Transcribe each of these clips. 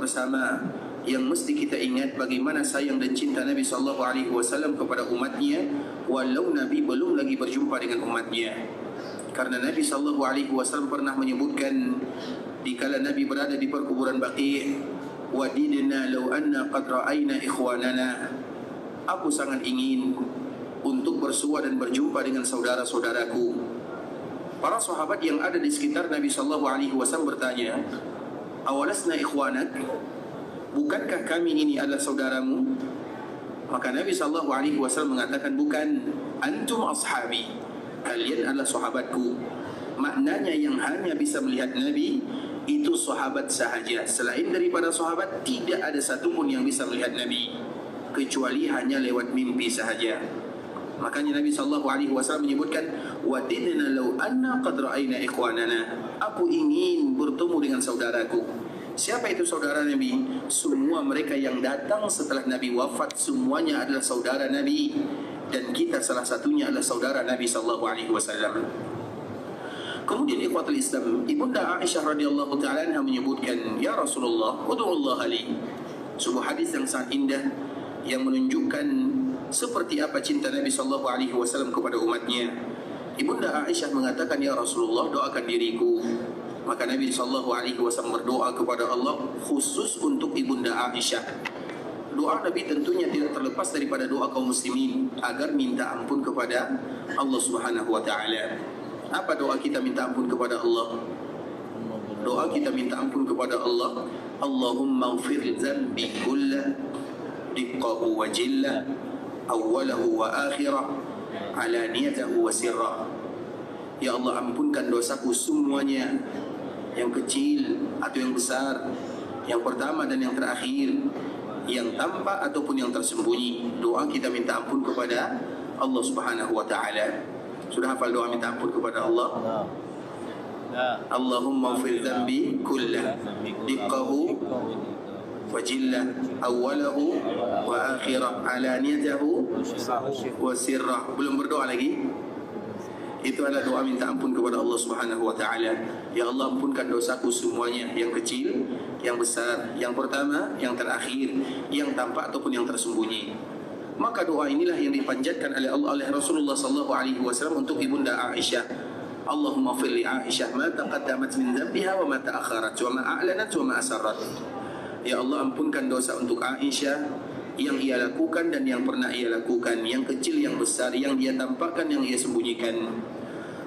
bersama yang mesti kita ingat bagaimana sayang dan cinta Nabi SAW kepada umatnya, walau Nabi belum lagi berjumpa dengan umatnya. Karena Nabi SAW pernah menyebutkan dikala Nabi berada di perkuburan Baqi', wadidna law anna qad ra'ayna ikhwanana, aku sangat ingin untuk bersua dan berjumpa dengan saudara-saudaraku. Para sahabat yang ada di sekitar Nabi SAW bertanya, awalasna ikhwanak, bukankah kami ini adalah saudaramu? Maka Nabi SAW mengatakan, bukan, antum ashabi, kalian adalah sahabatku. Maknanya yang hanya bisa melihat Nabi itu sahabat sahaja. Selain daripada sahabat, tidak ada satupun yang bisa melihat Nabi, kecuali hanya lewat mimpi sahaja. Makanya Nabi SAW menyebutkan, wadidna law anna qad ra'ayna ikhwanana, aku ingin bertemu dengan saudaraku. Siapa itu saudara Nabi? Semua mereka yang datang setelah Nabi wafat, semuanya adalah saudara Nabi. Dan kita salah satunya adalah saudara Nabi SAW. Kemudian ikhwatul Islam, Ibunda Aisyah radhiyallahu ta'ala anha menyebutkan, ya Rasulullah, ud'ullah li. Sebuah hadis yang sangat indah yang menunjukkan seperti apa cinta Nabi SAW kepada umatnya. Ibunda Aisyah mengatakan, ya Rasulullah, doakan diriku. Maka Nabi SAW berdoa kepada Allah khusus untuk Ibunda Aisyah. Doa Nabi tentunya tidak terlepas daripada doa kaum muslimin agar minta ampun kepada Allah Subhanahu wa ta'ala. Apa doa kita minta ampun kepada Allah? Doa kita minta ampun kepada Allah, Allahumma ighfir dzambi kullah, diqqahu wa jillah, awwalahu wa akhirah, alaniyatahu wa sirrah. Ya Allah, ampunkan dosaku semuanya, yang kecil atau yang besar, yang pertama dan yang terakhir, yang tampak ataupun yang tersembunyi. Doa kita minta ampun kepada Allah Subhanahu wa ta'ala. Sudah hafal doa minta ampun kepada Allah? Allahumma ighfir dzambi kullah, diqqahu wa jillah, awwalahu wa akhirah, alaniyatahu wa sirrah. Belum berdoa lagi? Itu adalah doa minta ampun kepada Allah Subhanahu wa ta'ala. Ya Allah, ampunkan dosaku semuanya, yang kecil, yang besar, yang pertama, yang terakhir, yang tampak ataupun yang tersembunyi. Maka doa inilah yang dipanjatkan oleh Allah, oleh Rasulullah SAW untuk Ibunda Aisyah. Allahumma ighfir li Aisyah ma taqaddamat min dhanbiha wa ma ta'akharat wa ma a'lanat wa ma asarrat. Ya Allah, ampunkan dosa untuk Aisyah, yang ia lakukan dan yang pernah ia lakukan, yang kecil, yang besar, yang dia tampakkan, yang ia sembunyikan.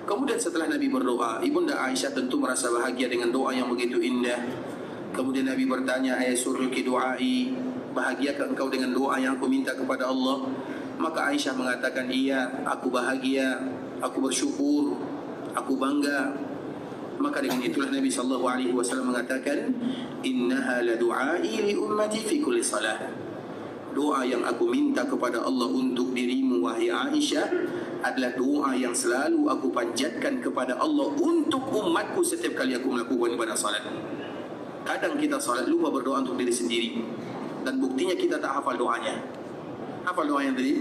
Kemudian setelah Nabi berdoa, Ibunda Aisyah tentu merasa bahagia dengan doa yang begitu indah. Kemudian Nabi bertanya, ayasurruki du'ai, bahagiakah engkau dengan doa yang aku minta kepada Allah? Maka Aisyah mengatakan, iya, aku bahagia, aku bersyukur, aku bangga. Maka dengan itulah Nabi SAW mengatakan, innaha la du'ai li ummati fi kulli salah. Doa yang aku minta kepada Allah untuk dirimu, wahai Aisyah, adalah doa yang selalu aku panjatkan kepada Allah untuk umatku setiap kali aku melakukan ibadah salat. Kadang kita salat lupa berdoa untuk diri sendiri, dan buktinya kita tak hafal doanya. Hafal doa yang tadi?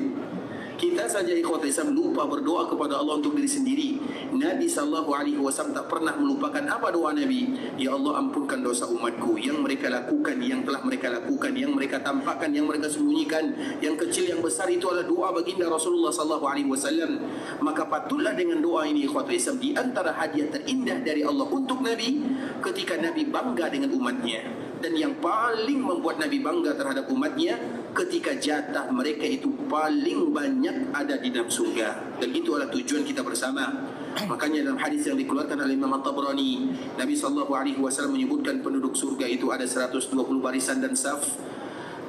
Kita saja ikhwat Islam lupa berdoa kepada Allah untuk diri sendiri. Nabi SAW tak pernah melupakan apa doa Nabi. Ya Allah, ampunkan dosa umatku, yang mereka lakukan, yang telah mereka lakukan, yang mereka tampakkan, yang mereka sembunyikan, yang kecil, yang besar. Itu adalah doa baginda Rasulullah SAW. Maka patutlah dengan doa ini ikhwat Islam, di antara hadiah terindah dari Allah untuk Nabi, ketika Nabi bangga dengan umatnya. Dan yang paling membuat Nabi bangga terhadap umatnya, ketika jatah mereka itu paling banyak ada di dalam surga. Dan itu adalah tujuan kita bersama. Makanya dalam hadis yang dikeluarkan oleh Imam At-Tabrani, Nabi SAW menyebutkan penduduk surga itu ada 120 barisan dan saf.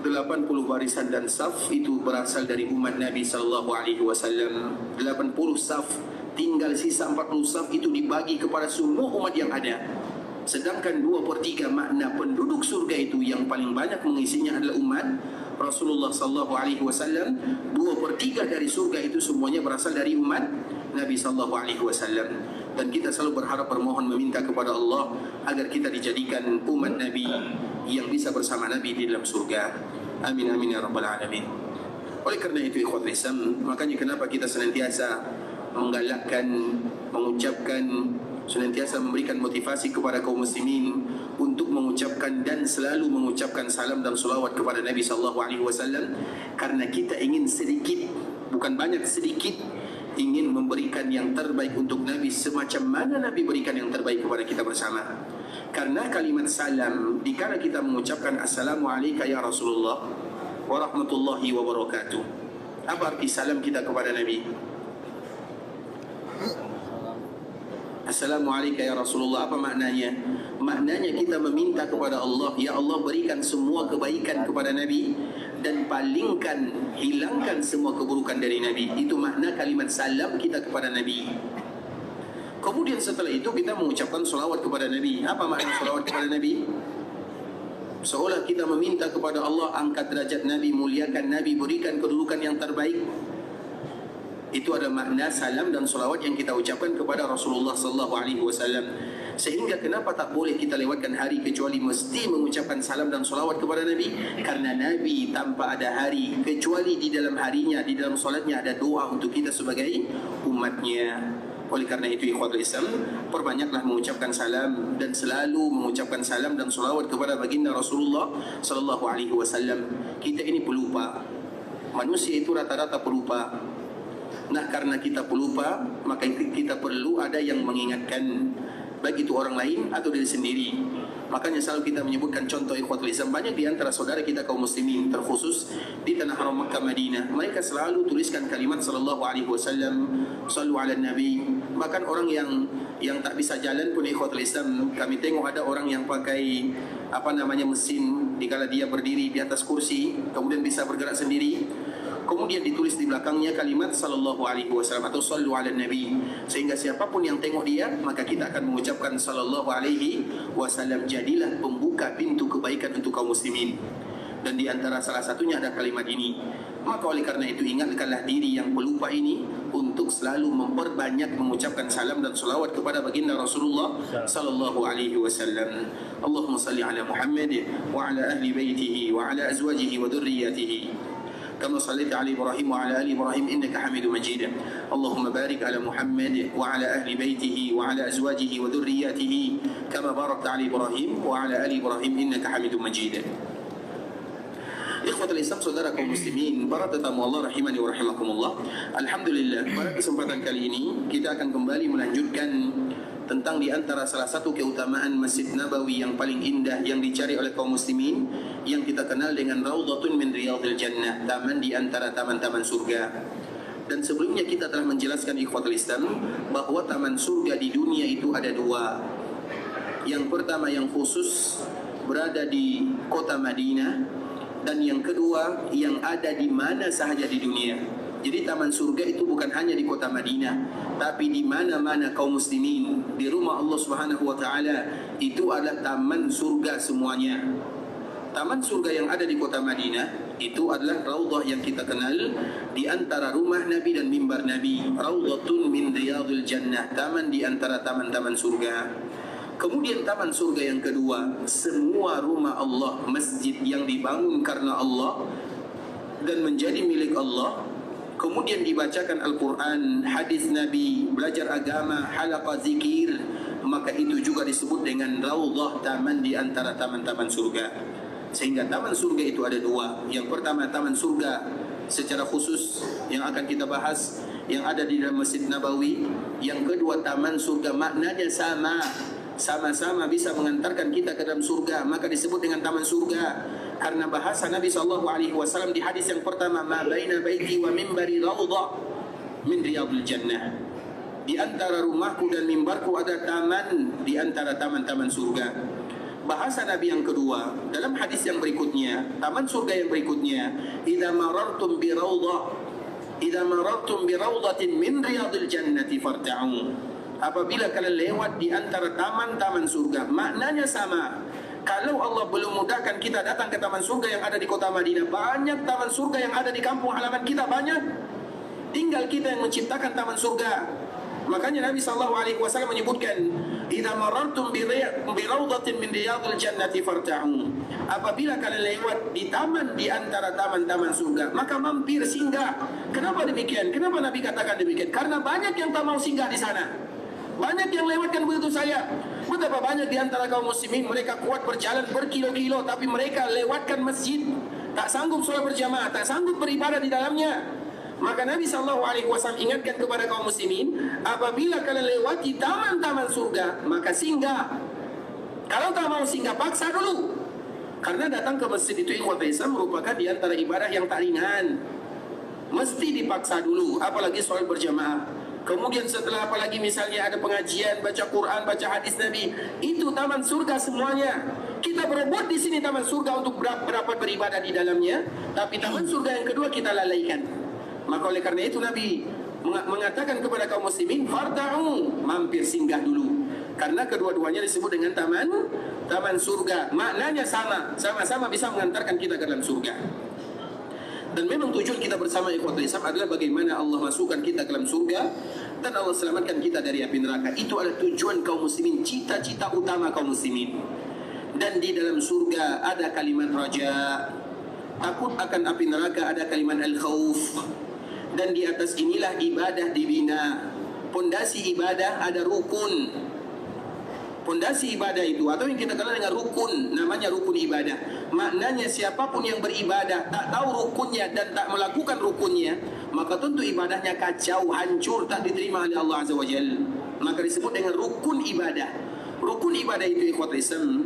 80 barisan dan saf itu berasal dari umat Nabi SAW. 80 saf, tinggal sisa 40 saf itu dibagi kepada semua umat yang ada. Sedangkan 2/3 makna penduduk surga itu yang paling banyak mengisinya adalah umat Rasulullah SAW. 2/3 dari surga itu semuanya berasal dari umat Nabi SAW. Dan kita selalu berharap, bermohon, meminta kepada Allah agar kita dijadikan umat Nabi yang bisa bersama Nabi di dalam surga. Amin amin ya rabbal alamin. Oleh kerana itu ikhwat Islam, makanya kenapa kita senantiasa menggalakkan, mengucapkan senantiasa memberikan motivasi kepada kaum muslimin untuk mengucapkan dan selalu mengucapkan salam dan salawat kepada Nabi sallallahu alaihi wasallam, karena kita ingin sedikit, bukan banyak, sedikit ingin memberikan yang terbaik untuk Nabi semacam mana Nabi berikan yang terbaik kepada kita bersama. Karena kalimat salam, dikala kita mengucapkan Assalamualaikum ya Rasulullah wa rahmatullahi wa barakatuh, apa arti salam kita kepada Nabi? Assalamualaikum ya Rasulullah, apa maknanya? Maknanya kita meminta kepada Allah, ya Allah berikan semua kebaikan kepada Nabi dan palingkan, hilangkan semua keburukan dari Nabi. Itu makna kalimat salam kita kepada Nabi. Kemudian setelah itu kita mengucapkan salawat kepada Nabi. Apa makna salawat kepada Nabi? Seolah kita meminta kepada Allah, angkat derajat Nabi, muliakan Nabi, berikan kedudukan yang terbaik. Itu ada makna salam dan salawat yang kita ucapkan kepada Rasulullah sallallahu alaihi wasallam. Sehingga kenapa tak boleh kita lewatkan hari kecuali mesti mengucapkan salam dan salawat kepada Nabi? Karena Nabi tanpa ada hari kecuali di dalam harinya, di dalam salatnya ada doa untuk kita sebagai umatnya. Oleh karena itu ikhwatul Islam, perbanyaklah mengucapkan salam dan selalu mengucapkan salam dan salawat kepada baginda Rasulullah sallallahu alaihi wasallam. Kita ini pelupa. Manusia itu rata-rata pelupa. Nah, karena kita pelupa, maka kita perlu ada yang mengingatkan, baik itu orang lain atau diri sendiri. Makanya selalu kita menyebutkan contoh ikhwatul Islam. Banyak di antara saudara kita kaum muslimin, terkhusus di tanah haram Makkah Madinah, mereka selalu tuliskan kalimat sallallahu alaihi wasallam, sallu ala nabi. Bahkan orang yang tak bisa jalan pun ikhwatul Islam, kami tengok ada orang yang pakai mesin, dikala dia berdiri di atas kursi kemudian bisa bergerak sendiri, kemudian ditulis di belakangnya kalimat sallallahu alaihi wasallam atau sallu ala nabi, sehingga siapapun yang tengok dia maka kita akan mengucapkan sallallahu alaihi wasallam. Jadilah pembuka pintu kebaikan untuk kaum muslimin, dan di antara salah satunya ada kalimat ini. Maka oleh karena itu ingatkanlah diri yang pelupa ini untuk selalu memperbanyak mengucapkan salam dan salawat kepada baginda Rasulullah sallallahu alaihi wasallam. Allahumma salli ala Muhammad wa ala ahli baitihi wa ala azwajihi wa dhurriyyatihi كما صليت على إبراهيم وعلى آل إبراهيم إنك حميد مجيد. اللهم بارك على محمد وعلى أهل بيته وعلى أزواجه وذرياته كما باركت على إبراهيم وعلى آل إبراهيم إنك حميد مجيد. Ikhwatul Islam, saudara kaum muslimin, para tetamu Allah rahimani wa rahimakumullah. Alhamdulillah, pada kesempatan kali ini kita akan kembali melanjutkan tentang di antara salah satu keutamaan Masjid Nabawi yang paling indah yang dicari oleh kaum muslimin, yang kita kenal dengan Raudhatun min Riyadhil Jannah, taman di antara taman-taman surga. Dan sebelumnya kita telah menjelaskan ikhwatul Islam bahwa taman surga di dunia itu ada dua. Yang pertama yang khusus berada di kota Madinah, dan yang kedua yang ada di mana sahaja di dunia. Jadi taman surga itu bukan hanya di kota Madinah, tapi di mana-mana kaum muslimin, di rumah Allah Subhanahu wa taala, itu adalah taman surga semuanya. Taman surga yang ada di kota Madinah itu adalah raudhah yang kita kenal di antara rumah Nabi dan mimbar Nabi. Raudhatun min Riyadhil Jannah, taman di antara taman-taman surga. Kemudian taman surga yang kedua, semua rumah Allah, masjid yang dibangun karena Allah dan menjadi milik Allah. Kemudian dibacakan Al-Quran, hadis Nabi, belajar agama, halaqah zikir, maka itu juga disebut dengan raudhah, taman di antara taman-taman surga. Sehingga taman surga itu ada dua. Yang pertama taman surga secara khusus yang akan kita bahas, yang ada di dalam Masjid Nabawi. Yang kedua taman surga, maknanya sama-sama bisa mengantarkan kita ke dalam surga, maka disebut dengan taman surga. Karena bahasa Nabi SAW di hadis yang pertama, ma baina baiti wa mimbari raudhah min riyadhil jannah. Di antara rumahku dan mimbarku ada taman di antara taman-taman surga. Bahasa Nabi yang kedua dalam hadis yang berikutnya, taman surga yang berikutnya, idza marartum bi raudhatin min riyadhil jannati farta'u. Apabila kalian lewat di antara taman-taman surga, maknanya sama. Kalau Allah belum mudahkan kita datang ke taman surga yang ada di kota Madinah, banyak taman surga yang ada di kampung halaman kita, banyak. Tinggal kita yang menciptakan taman surga. Makanya Nabi SAW menyebutkan, idza marartum bi raudhatin min riyadhil jannati farta'u. Apabila kalian lewat di taman di antara taman-taman surga, maka mampir, singgah. Kenapa demikian? Kenapa Nabi katakan demikian? Karena banyak yang tak mau singgah di sana. Banyak yang lewatkan begitu saya. Betapa banyak di antara kaum muslimin mereka kuat berjalan berkilo-kilo, tapi mereka lewatkan masjid, tak sanggup sholat berjamaah, tak sanggup beribadah di dalamnya. Maka Nabi SAW ingatkan kepada kaum muslimin, apabila kalian lewati taman-taman surga, maka singgah. Kalau tak mau singgah, paksa dulu. Karena datang ke masjid itu ikhwatul Islam merupakan di antara ibadah yang tak ringan. Mesti dipaksa dulu, apalagi sholat berjamaah. Kemudian setelah apalagi misalnya ada pengajian, baca Quran, baca hadis Nabi, itu taman surga semuanya. Kita berebut di sini taman surga untuk berapa beribadah di dalamnya, tapi taman surga yang kedua kita lalaikan. Maka oleh karena itu Nabi mengatakan kepada kaum muslimin, farda'u, mampir singgah dulu. Karena kedua-duanya disebut dengan taman surga. Maknanya sama-sama bisa mengantarkan kita ke dalam surga. Dan memang tujuan kita bersama ikhwatul Islam adalah bagaimana Allah masukkan kita ke dalam surga dan Allah selamatkan kita dari api neraka. Itu adalah tujuan kaum muslimin, cita-cita utama kaum muslimin. Dan di dalam surga ada kalimat raja, takut akan api neraka, ada kalimat al-khauf. Dan di atas inilah ibadah dibina. Pondasi ibadah ada rukun. Pondasi ibadah itu atau yang kita kenal dengan rukun, namanya rukun ibadah. Maknanya siapapun yang beribadah tak tahu rukunnya dan tak melakukan rukunnya, maka tentu ibadahnya kacau, hancur, tak diterima oleh Allah Azza wa Jalla. Maka disebut dengan rukun ibadah. Rukun ibadah itu ikhwatul Islam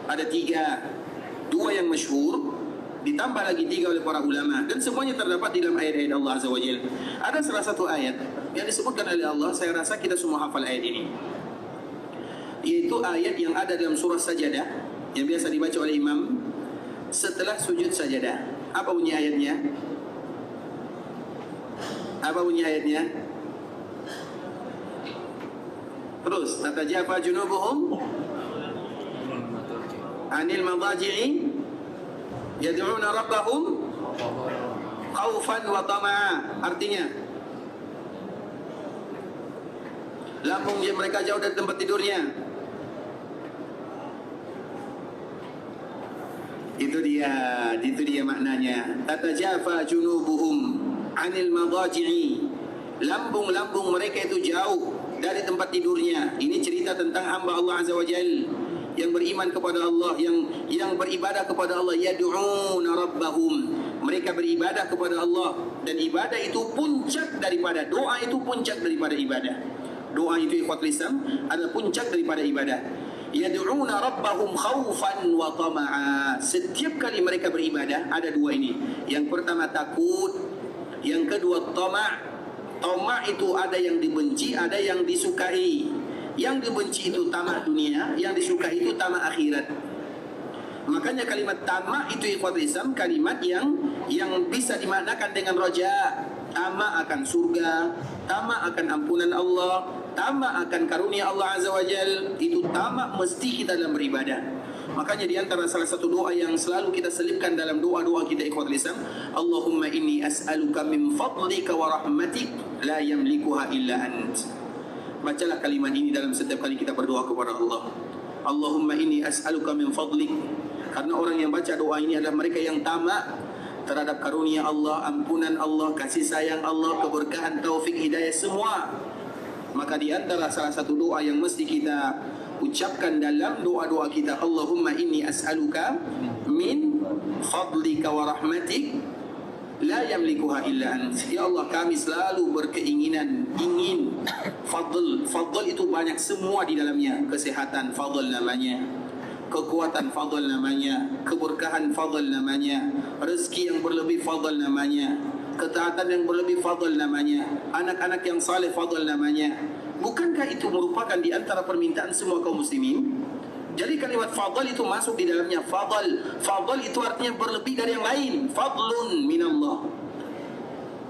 ada 3, 2 yang masyhur, ditambah lagi 3 oleh para ulama, dan semuanya terdapat di dalam ayat-ayat Allah Azza wa Jalla. Ada salah satu ayat yang disebutkan oleh Allah, saya rasa kita semua hafal ayat ini, yaitu ayat yang ada dalam surah Sajadah yang biasa dibaca oleh imam setelah sujud sajadah. Apa bunyi ayatnya? Apa bunyi ayatnya? Terus, tatajafa junubuhum anil madaji'i yad'una rabbahum khaufan wa tama'a. Artinya, lambung mereka jauh dari tempat tidurnya. Itu dia maknanya. Tatajafa junubuhum anil madaji'i. Lambung-lambung mereka itu jauh dari tempat tidurnya. Ini cerita tentang hamba Allah Azza wa Jalla yang beriman kepada Allah, yang beribadah kepada Allah. Yad'una rabbahum. Mereka beribadah kepada Allah, dan ibadah itu puncak daripada doa, itu puncak daripada ibadah. Doa itu ikhwatul Islam adalah puncak daripada ibadah. Yad'una rabbahum khaufan wa tama'a. Setiap kali mereka beribadah ada 2 ini. Yang pertama takut, yang kedua tama'. Tama' itu ada yang dibenci, ada yang disukai. Yang dibenci itu tamak dunia, yang disukai itu tamak akhirat. Makanya kalimat tamak itu ikhwatul Islam kalimat yang bisa dimaknakan dengan raja. Tamak akan surga, tamak akan ampunan Allah, tamak akan karunia Allah Azza wa Jal. Itu tamak mesti kita dalam beribadah. Makanya di antara salah satu doa yang selalu kita selipkan dalam doa-doa kita ikhwatul Islam, Allahumma inni as'aluka min fadlika wa rahmatik la yamlikuha illa ant. Bacalah kalimat ini dalam setiap kali kita berdoa kepada Allah. Allahumma inni as'aluka min fadlik. Karena orang yang baca doa ini adalah mereka yang tamak terhadap karunia Allah, ampunan Allah, kasih sayang Allah, keberkahan, taufik, hidayah semua. Maka di antara salah satu doa yang mesti kita ucapkan dalam doa-doa kita, Allahumma inni as'aluka min fadlika wa rahmatik la yamlikuha illa ant. Ya Allah, kami selalu berkeinginan, ingin fadl. Fadl itu banyak semua di dalamnya. Kesehatan fadl namanya, kekuatan fadl namanya, keberkahan fadl namanya, rezeki yang berlebih fadl namanya, ketaatan yang berlebih fadl namanya, anak-anak yang saleh fadl namanya. Bukankah itu merupakan di antara permintaan semua kaum muslimin? Jadi kalimat fadl itu masuk di dalamnya. Fadl itu artinya berlebih dari yang lain. Fadlun minallah.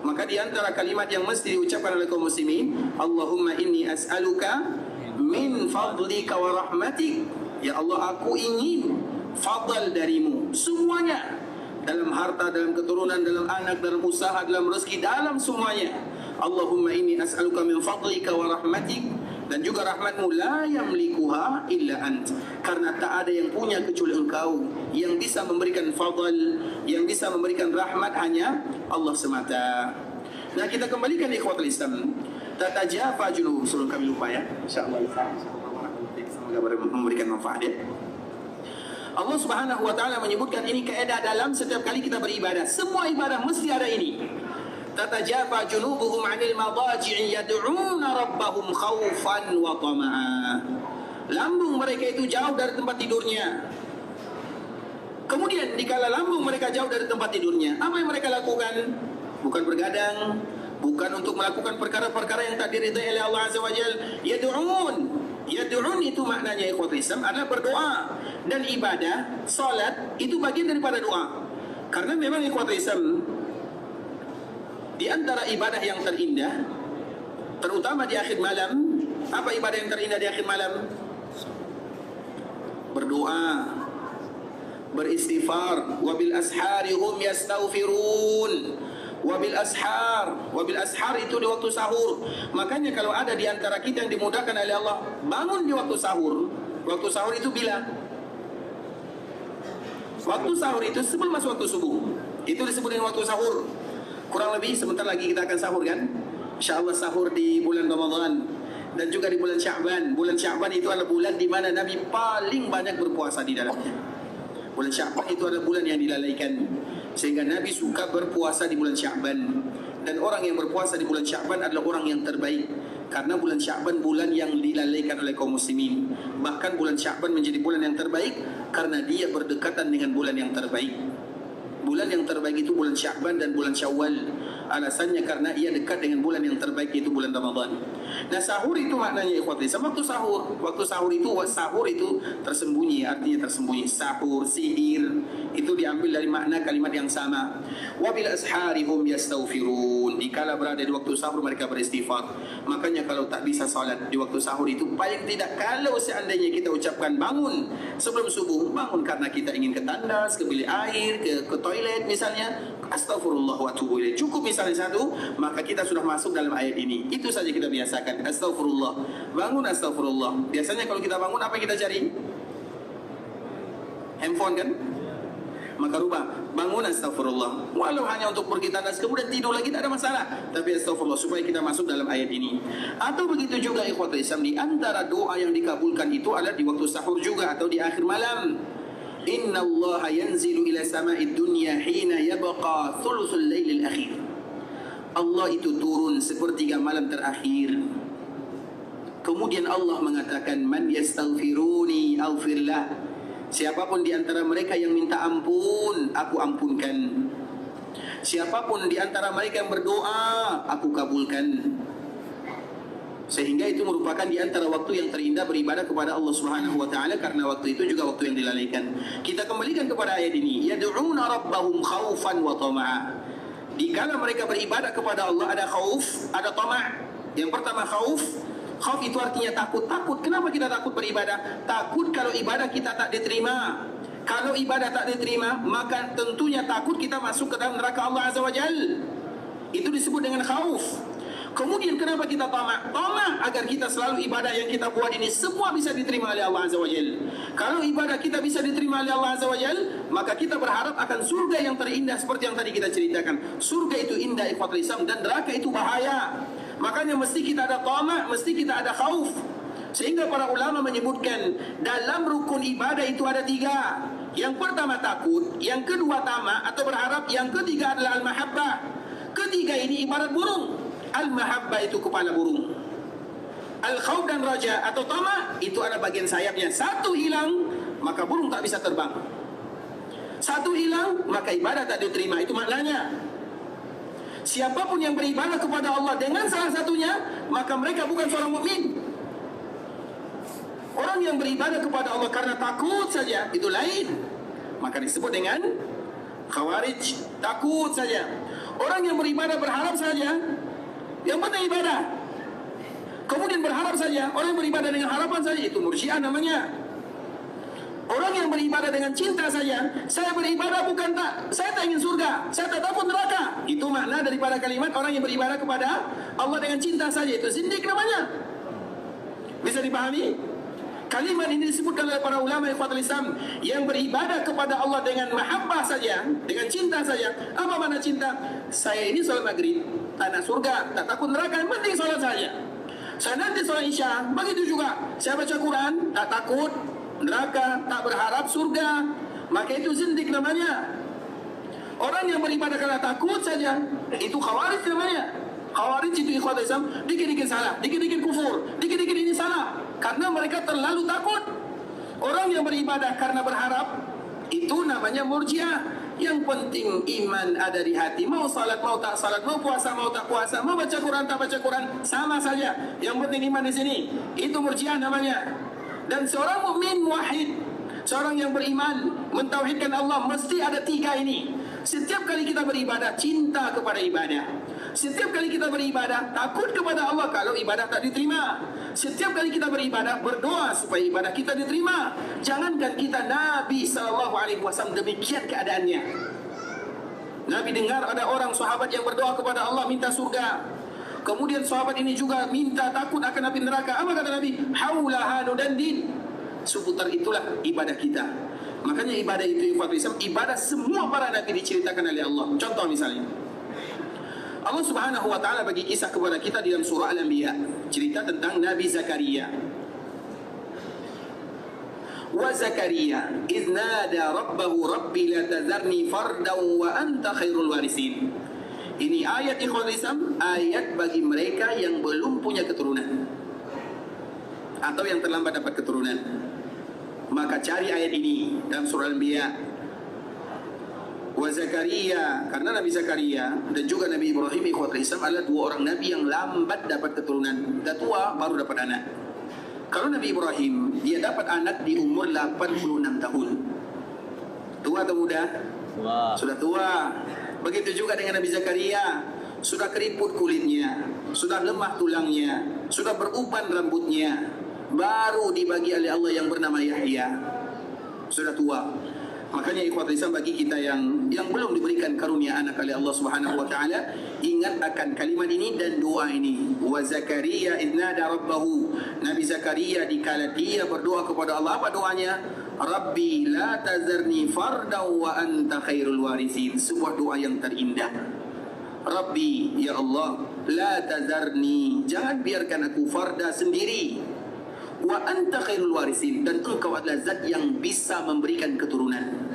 Maka di antara kalimat yang mesti diucapkan oleh kaum muslimin, Allahumma inni as'aluka min fadlika wa rahmatik. Ya Allah, aku ingin fadl darimu semuanya, dalam harta, dalam keturunan, dalam anak, dalam usaha, dalam rezeki, dalam semuanya. Allahumma inni as'aluka min fadlika wa rahmatik. Dan juga rahmatmu la yamlikuha illa ant. Karena tak ada yang punya kecuali engkau. Yang bisa memberikan fadl, yang bisa memberikan rahmat hanya Allah semata. Nah, kita kembalikan ikhwatul Islam. Tatajafa junubuhum, sebelum kami lupa ya, insyaallah semoga memberikan manfaat ya. Allah Subhanahu wa taala menyebutkan ini kaedah dalam setiap kali kita beribadah. Semua ibadah mesti ada ini. Tatajafa junubuhum 'anil madaji'i yad'una rabbahum khaufan wa tama'a. Lambung mereka itu jauh dari tempat tidurnya. Kemudian dikala lambung mereka jauh dari tempat tidurnya, apa yang mereka lakukan? Bukan bergadang, bukan untuk melakukan perkara-perkara yang tak diridai oleh Allah Azza wa Jalla. Yad'un itu maknanya ikhwatul Islam adalah berdoa, dan ibadah, salat itu bagian daripada doa. Karena memang ikhwatul Islam, di antara ibadah yang terindah, terutama di akhir malam, apa ibadah yang terindah di akhir malam? Berdoa, beristighfar. Wabil ashari hum yastaghfirun. Wabil ashar itu di waktu sahur. Makanya kalau ada di antara kita yang dimudahkan oleh Allah bangun di waktu sahur. Waktu sahur itu bila? Waktu sahur itu sebelum masuk waktu subuh. Itu disebut dengan waktu sahur. Kurang lebih sebentar lagi kita akan sahur kan? InsyaAllah sahur di bulan Ramadan dan juga di bulan Sya'ban. Bulan Sya'ban itu adalah bulan di mana Nabi paling banyak berpuasa di dalamnya. Bulan Sya'ban itu adalah bulan yang dilalaikan, sehingga Nabi suka berpuasa di bulan Sya'ban. Dan orang yang berpuasa di bulan Sya'ban adalah orang yang terbaik, karena bulan Sya'ban bulan yang dilalaikan oleh kaum muslimin. Bahkan bulan Sya'ban menjadi bulan yang terbaik karena dia berdekatan dengan bulan yang terbaik. Bulan yang terbaik itu bulan Sya'ban dan bulan Syawal. Alasannya karena ia dekat dengan bulan yang terbaik, yaitu bulan Ramadan. Nah, sahur itu maknanya ikhwati, sama waktu sahur itu tersembunyi, artinya tersembunyi. Sahur, sihir itu diambil dari makna kalimat yang sama. Wabil ashari hum yastaghfirun. Dikala berada di waktu sahur mereka beristighfar. Makanya kalau tak bisa salat di waktu sahur itu, paling tidak kalau seandainya kita ucapkan bangun sebelum subuh, bangun karena kita ingin ke tandas, ke bilik air, ke toilet misalnya, astaghfirullah wa atubu ilaih, cukup misalnya satu, maka kita sudah masuk dalam ayat ini. Itu saja kita biasakan, astaghfirullah, bangun astaghfirullah. Biasanya kalau kita bangun apa kita cari? Handphone kan? Maka rubah, bangun astaghfirullah. Walau hanya untuk pergi tandas kemudian tidur lagi, tak ada masalah, tapi astaghfirullah supaya kita masuk dalam ayat ini. Atau begitu juga ikhwatul Islam, di antara doa yang dikabulkan itu adalah di waktu sahur juga atau di akhir malam. Inna Allah yanzilu ila sama'id dunya hina yabqa thuluthul lailil akhir. Allah itu turun sepertiga malam terakhir. Kemudian Allah mengatakan, man yastaghfiruni aghfirlah. Siapapun di antara mereka yang minta ampun, aku ampunkan. Siapapun di antara mereka yang berdoa, aku kabulkan. Sehingga itu merupakan di antara waktu yang terindah beribadah kepada Allah Subhanahu wa taala, karena waktu itu juga waktu yang dilalaikan. Kita kembalikan kepada ayat ini, yad'una rabbahum khaufan wa tama'a. Dikala mereka beribadah kepada Allah ada khauf, ada tama'. Yang pertama khauf itu artinya takut. Kenapa kita takut beribadah? Takut kalau ibadah kita tak diterima. Kalau ibadah tak diterima, maka tentunya takut kita masuk ke dalam neraka Allah Azza wa Jalla. Itu disebut dengan khauf. Kemudian kenapa kita tamak? Tamak agar kita selalu ibadah yang kita buat ini semua bisa diterima oleh Allah Azza wa Jalla. Kalau ibadah kita bisa diterima oleh Allah Azza wa Jalla, maka kita berharap akan surga yang terindah seperti yang tadi kita ceritakan. Surga itu indah ikhwatul Islam, dan neraka itu bahaya. Makanya mesti kita ada tamak, mesti kita ada khauf. Sehingga para ulama menyebutkan dalam rukun ibadah itu ada 3. Yang pertama takut, yang kedua tamak atau berharap, yang ketiga adalah al-mahabbah. Ketiga ini ibarat burung. Al-mahabbah itu kepala burung. Al-khawf dan raja atau tamak itu ada bagian sayapnya. Satu hilang, maka burung tak bisa terbang. Satu hilang, maka ibadah tak diterima. Itu maknanya. Siapapun yang beribadah kepada Allah dengan salah satunya, maka mereka bukan seorang mukmin. Orang yang beribadah kepada Allah karena takut saja, itu lain. Maka disebut dengan khawarij, takut saja. Orang yang beribadah berharap saja, yang penting ibadah, kemudian berharap saja. Orang yang beribadah dengan harapan saja, itu murji'ah namanya. Orang yang beribadah dengan cinta saja, saya beribadah bukan saya tak ingin surga, saya tak takut neraka. Itu makna daripada kalimat orang yang beribadah kepada Allah dengan cinta saja, itu zindik namanya. Bisa dipahami? Kalimat ini disebutkan oleh para ulama ikhwatul Islam, yang beribadah kepada Allah dengan mahabbah saja, dengan cinta saja. Apa makna cinta? Saya ini salat maghrib, anak surga, tak takut neraka, yang penting solat saja. Saya nanti solat Isya, begitu juga. Saya baca Quran, tak takut neraka, tak berharap surga. Maka itu zindik namanya. Orang yang beribadah karena takut saja, itu khawarij namanya. Khawarij itu ikhwat Islam, dikit-dikit salah, dikit-dikit kufur, dikit-dikit ini salah. Karena mereka terlalu takut. Orang yang beribadah karena berharap, itu namanya murjiah. Yang penting iman ada di hati. Mau salat, mau tak salat, mau puasa, mau tak puasa, mau baca Quran, tak baca Quran, sama saja. Yang penting iman di sini. Itu murjiah namanya. Dan seorang mukmin wahid, seorang yang beriman, mentauhidkan Allah, mesti ada tiga ini. Setiap kali kita beribadah, cinta kepada ibadah. Setiap kali kita beribadah, takut kepada Allah kalau ibadah tak diterima. Setiap kali kita beribadah, berdoa supaya ibadah kita diterima. Jangankan kita, Nabi SAW demikian keadaannya. Nabi dengar ada orang sahabat yang berdoa kepada Allah minta surga. Kemudian sahabat ini juga minta takut akan api neraka. Apa kata Nabi? Haula hanu dan din. Seputar itulah ibadah kita. Makanya ibadah itu ibadah semua para nabi diceritakan oleh Allah. Contoh misalnya, Allah Subhanahu wa taala bagi kisah kepada kita dalam surah Al-Anbiya, cerita tentang Nabi Zakaria. Wa Zakaria idz nada rabbahu rabbi la tadharni fardan wa anta khairul warisin. Ini ayat ikhwan Islam, ayat bagi mereka yang belum punya keturunan atau yang terlambat dapat keturunan. Maka cari ayat ini dalam surah Al-Anbiya. Wa Zakaria, karena Nabi Zakaria dan juga Nabi Ibrahim ikhwatul Islam adalah dua orang nabi yang lambat dapat keturunan. Dah tua baru dapat anak. Kalau Nabi Ibrahim, dia dapat anak di umur 86 tahun. Tua atau muda? Tua. Sudah tua. Begitu juga dengan Nabi Zakaria, sudah keriput kulitnya, sudah lemah tulangnya, sudah beruban rambutnya, baru dibagi oleh Allah yang bernama Yahya. Sudah tua. Makanya ikhwatul Islam, bagi kita yang belum diberikan karunia anak oleh Allah Subhanahu wa taala, ingat akan kalimat ini dan doa ini. Wa Zakaria idz nada rabbahu. Nabi Zakaria dikala dia berdoa kepada Allah, apa doanya? Rabbi la tazarni fardan wa anta khairul warisin. Sebuah doa yang terindah. Rabbi, ya Allah, la tazarni, jangan biarkan aku farda sendiri. Wa anta khairul warisin, dan engkau adalah zat yang bisa memberikan keturunan.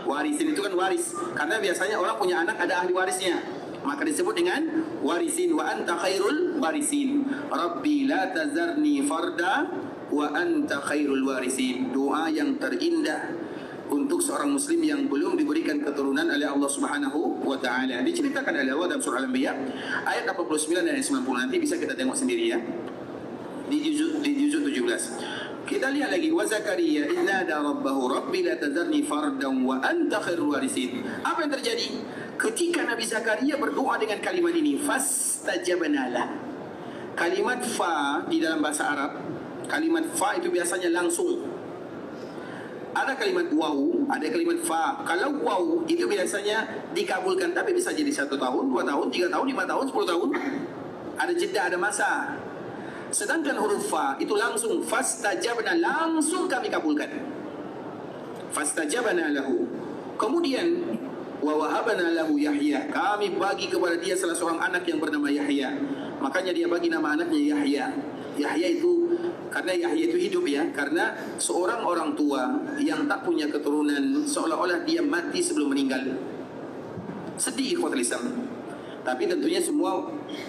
Warisin itu kan waris, karena biasanya orang punya anak ada ahli warisnya, maka disebut dengan warisin. Wa anta khairul warisin. Rabbi la tazarni farda wa anta khairul warisin. Doa yang terindah untuk seorang muslim yang belum diberikan keturunan oleh Allah Subhanahu wa taala. Diceritakan oleh Allah dalam surah Al-Anbiya ayat 89 dan ayat 90. Nanti bisa kita tengok sendiri ya. Di juzuk 17. Kita lihat lagi, wa Zakaria idz nada rabbahu rabbi la tazarni fardan wa anta khairul warisin. Apa yang terjadi ketika Nabi Zakaria berdoa dengan kalimat ini? Fastajabna lah. Kalimat fa di dalam bahasa Arab, kalimat fa itu biasanya langsung. Ada kalimat waw, ada kalimat fa. Kalau waw itu biasanya dikabulkan, tapi bisa jadi 1 tahun, 2 tahun, 3 tahun, 5 tahun, 10 tahun. Ada jeda, ada masa. Sedangkan huruf fa itu langsung, fastajabna, langsung kami kabulkan. Fastajabna lahu. Kemudian wa wahabna lahu Yahya, kami bagi kepada dia salah seorang anak yang bernama Yahya. Makanya dia bagi nama anaknya Yahya. Yahya itu karena Yahya itu hidup ya, karena seorang orang tua yang tak punya keturunan seolah-olah dia mati sebelum meninggal. Sedih ikhwatul Islam. Tapi tentunya semua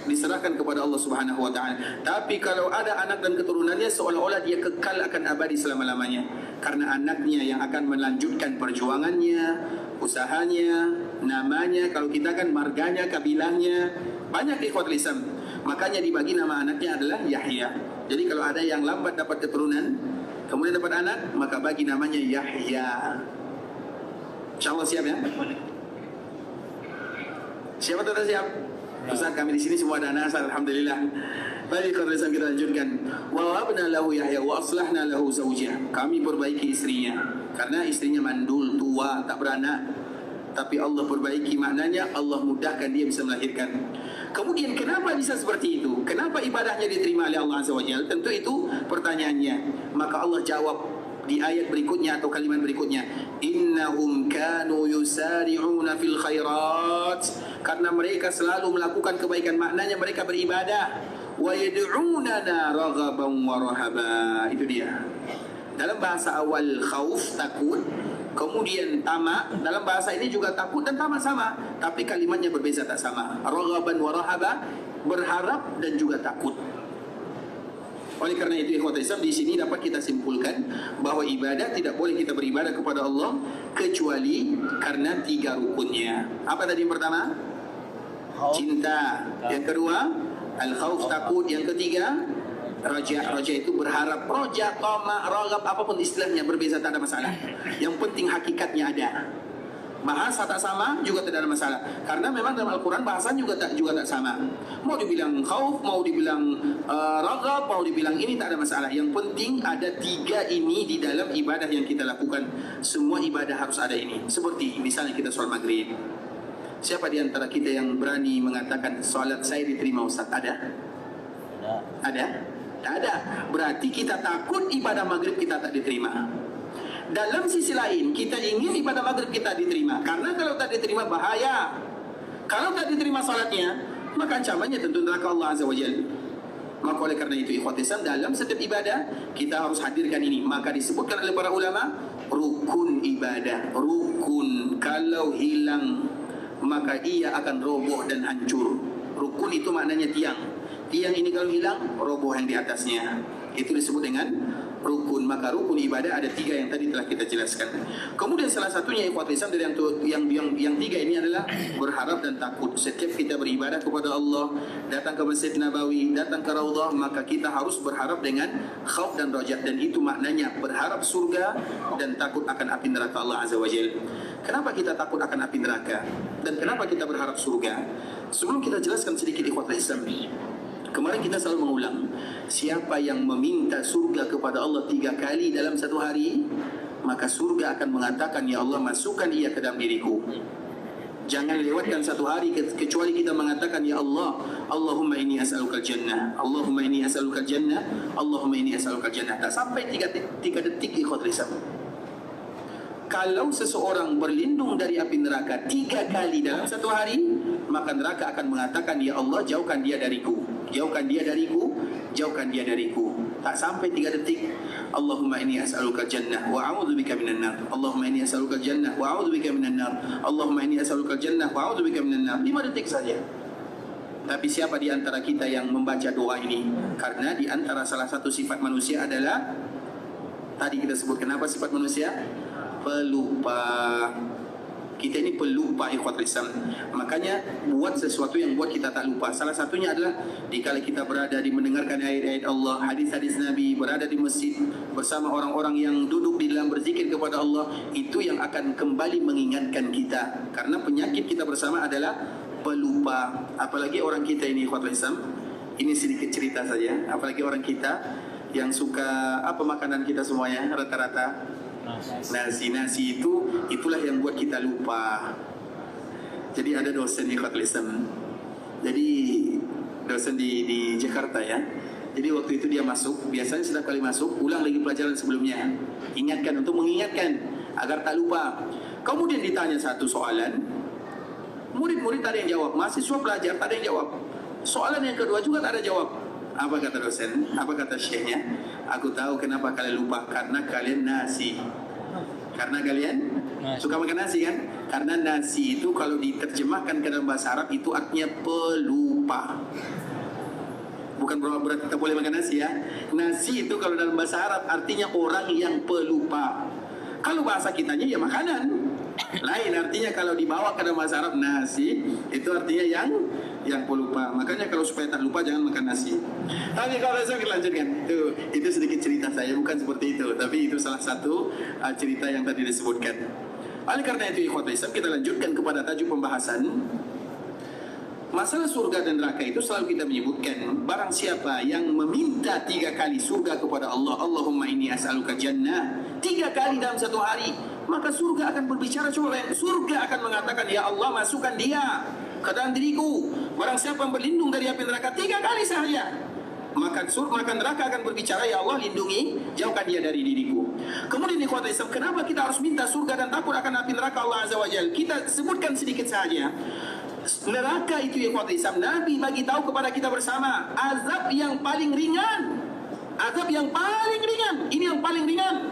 diserahkan kepada Allah Subhanahu wa taala. Tapi kalau ada anak dan keturunannya, seolah-olah dia kekal akan abadi selama-lamanya. Karena anaknya yang akan melanjutkan perjuangannya, usahanya, namanya. Kalau kita kan marganya, kabilahnya. Banyak ikhwatul Islam. Makanya dibagi nama anaknya adalah Yahya. Jadi kalau ada yang lambat dapat keturunan, kemudian dapat anak, maka bagi namanya Yahya. InsyaAllah siap ya? Siapa tetap siap? Ustaz, kami di sini semua ada anak, alhamdulillah. Baik, kalau kita lanjutkan. Wa wahabna lahu Yahya wa aslahna lahu zawjah. Kami perbaiki istrinya, karena istrinya mandul, tua, tak beranak. Tapi Allah perbaiki, maknanya Allah mudahkan dia bisa melahirkan. Kemudian kenapa bisa seperti itu? Kenapa ibadahnya diterima oleh Allah Azza wa Jalla? Tentu itu pertanyaannya. Maka Allah jawab di ayat berikutnya atau kalimat berikutnya, innahum kanu yusari'una fil khairat, karena mereka selalu melakukan kebaikan, maknanya mereka beribadah, wa yad'unana raghaban wa rahaba. Itu dia. Dalam bahasa awal khauf, takut, kemudian tamak. Dalam bahasa ini juga takut dan tamak sama, tapi kalimatnya berbeza, tak sama. Raghaban wa rahaba, berharap dan juga takut. Oleh karena itu ikhwat Islam, di sini dapat kita simpulkan bahwa ibadah tidak boleh kita beribadah kepada Allah kecuali karena 3 rukunnya. Apa tadi yang pertama? Cinta. Yang kedua, al-khauf, takut. Yang ketiga, raja. Raja itu berharap. Raja, tamak, raghab, apapun istilahnya berbeza, tak ada masalah. Yang penting hakikatnya ada. Bahasa tak sama juga tidak ada masalah, karena memang dalam Al-Quran bahasa juga tak sama. Mau dibilang khauf, mau dibilang raghab, mau dibilang ini, tak ada masalah. Yang penting ada 3 ini di dalam ibadah yang kita lakukan. Semua ibadah harus ada ini. Seperti misalnya kita sholat maghrib. Siapa di antara kita yang berani mengatakan sholat saya diterima Ustaz? Ada? Ada? Tak ada. Berarti kita takut ibadah maghrib kita tak diterima. Dalam sisi lain, kita ingin ibadah maghrib kita diterima, karena kalau tak diterima bahaya. Kalau tak diterima salatnya, maka ancamannya tentu neraka Allah Azza wa Jalla. Maka oleh karena itu ikhwat Islam, dalam setiap ibadah kita harus hadirkan ini. Maka disebutkan oleh para ulama, rukun ibadah. Rukun, kalau hilang maka ia akan roboh dan hancur. Rukun itu maknanya tiang. Tiang ini kalau hilang, roboh yang di atasnya. Itu disebut dengan rukun. Maka rukun ibadah ada 3 yang tadi telah kita jelaskan. Kemudian salah satunya ikhwat Islam dari yang 3 ini adalah berharap dan takut. Setiap kita beribadah kepada Allah, datang ke Masjid Nabawi, datang ke Raudhah, maka kita harus berharap dengan khauf dan raja. Dan itu maknanya berharap surga dan takut akan api neraka Allah Azza wa Jalla. Kenapa kita takut akan api neraka dan kenapa kita berharap surga? Sebelum kita jelaskan sedikit ikhwat Islam, kemarin kita selalu mengulang, siapa yang meminta surga kepada Allah 3 kali dalam satu hari, maka surga akan mengatakan, ya Allah, masukkan ia ke dalam diriku. Jangan lewatkan satu hari kecuali kita mengatakan, ya Allah, Allahumma inni as'alukal jannah, Allahumma inni as'alukal jannah, Allahumma inni as'alukal jannah. Tak sampai 3 detik ikhwat Islam. Kalau seseorang berlindung dari api neraka 3 kali dalam satu hari, maka neraka akan mengatakan, ya Allah, jauhkan dia dariku, jauhkan dia dariku, jauhkan dia dariku. Tak sampai 3 detik. Allahumma inni as'alukal jannah wa a'udzubika minan nar. Allahumma inni as'alukal jannah wa a'udzubika minan nar. Allahumma inni as'alukal jannah wa a'udzubika minan nar. 5 detik saja. Tapi siapa di antara kita yang membaca doa ini? Karena di antara salah satu sifat manusia adalah, tadi kita sebut kenapa sifat manusia? Pelupa. Kita ini pelupa ikhwat Islam. Makanya buat sesuatu yang buat kita tak lupa. Salah satunya adalah dikala kita berada di mendengarkan ayat-ayat Allah, hadis-hadis Nabi, berada di masjid bersama orang-orang yang duduk di dalam berzikir kepada Allah, itu yang akan kembali mengingatkan kita. Karena penyakit kita bersama adalah pelupa. Apalagi orang kita ini ikhwat Islam. Ini sedikit cerita saja. Apalagi orang kita yang suka apa makanan kita semuanya rata-rata nasi itulah yang buat kita lupa. Jadi ada dosen ikhwat Islam. Jadi dosen di Jakarta ya. Jadi waktu itu dia masuk, biasanya setiap kali masuk ulang lagi pelajaran sebelumnya. Ingatkan, untuk mengingatkan agar tak lupa. Kemudian ditanya satu soalan, murid-murid tak ada yang jawab, mahasiswa belajar tak ada yang jawab. Soalan yang kedua juga tak ada jawab. Apa kata dosen? Apa kata syekhnya? Aku tahu kenapa kalian lupa, karena kalian nasi. Karena kalian suka makan nasi kan? Karena nasi itu kalau diterjemahkan ke dalam bahasa Arab itu artinya pelupa. Bukan berarti kita boleh makan nasi ya. Nasi itu kalau dalam bahasa Arab artinya orang yang pelupa. Kalau bahasa kitanya ya makanan. Lain artinya kalau dibawa ke dalam bahasa Arab nasi itu artinya yang pelupa. Makanya kalau supaya tak lupa jangan makan nasi. Tapi kalau saya lanjutkan, itu sedikit cerita saya, bukan seperti itu, tapi itu salah satu cerita yang tadi disebutkan. Oleh karena itu ikhwat Islam, kita lanjutkan kepada tajuk pembahasan. Masalah surga dan neraka itu selalu kita menyebutkan, barang siapa yang meminta 3 kali surga kepada Allah, Allahumma inni as'aluka jannah, 3 kali dalam satu hari, maka surga akan berbicara. Surga akan mengatakan, ya Allah, masukkan dia ke dalam diriku. Barang siapa yang berlindung dari api neraka 3 kali saja, maka neraka akan berbicara, ya Allah, lindungi, jauhkan dia dari diriku. Kemudian ikhwatul Islam, kenapa kita harus minta surga dan takut akan api neraka Allah Azza wa Jalla? Kita sebutkan sedikit saja. Neraka itu ikhwatul Islam, Nabi bagi tahu kepada kita bersama, azab yang paling ringan. Azab yang paling ringan, ini yang paling ringan.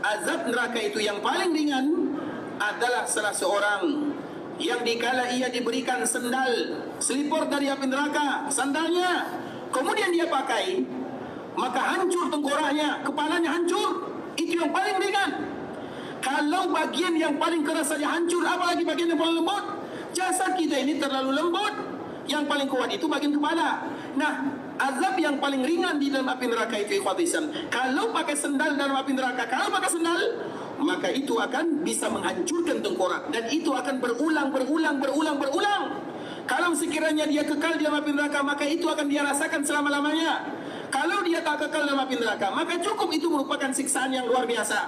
Azab neraka itu yang paling ringan adalah salah seorang yang dikala ia diberikan sendal selipur dari api neraka, sandalnya, kemudian dia pakai, maka hancur tengkoraknya, kepalanya hancur. Itu yang paling ringan. Kalau bagian yang paling keras saja hancur, apalagi bagian yang paling lembut? Jasad kita ini terlalu lembut. Yang paling kuat itu bagian kepala. Nah, azab yang paling ringan di dalam api neraka itu ikhwatul Islam, kalau pakai sendal dalam api neraka, kalau pakai sendal, maka itu akan bisa menghancurkan tengkorak, dan itu akan berulang. Kalau sekiranya dia kekal di dalam api neraka, maka itu akan dia rasakan selama-lamanya. Kalau dia tak kekal dalam api neraka, maka cukup itu merupakan siksaan yang luar biasa.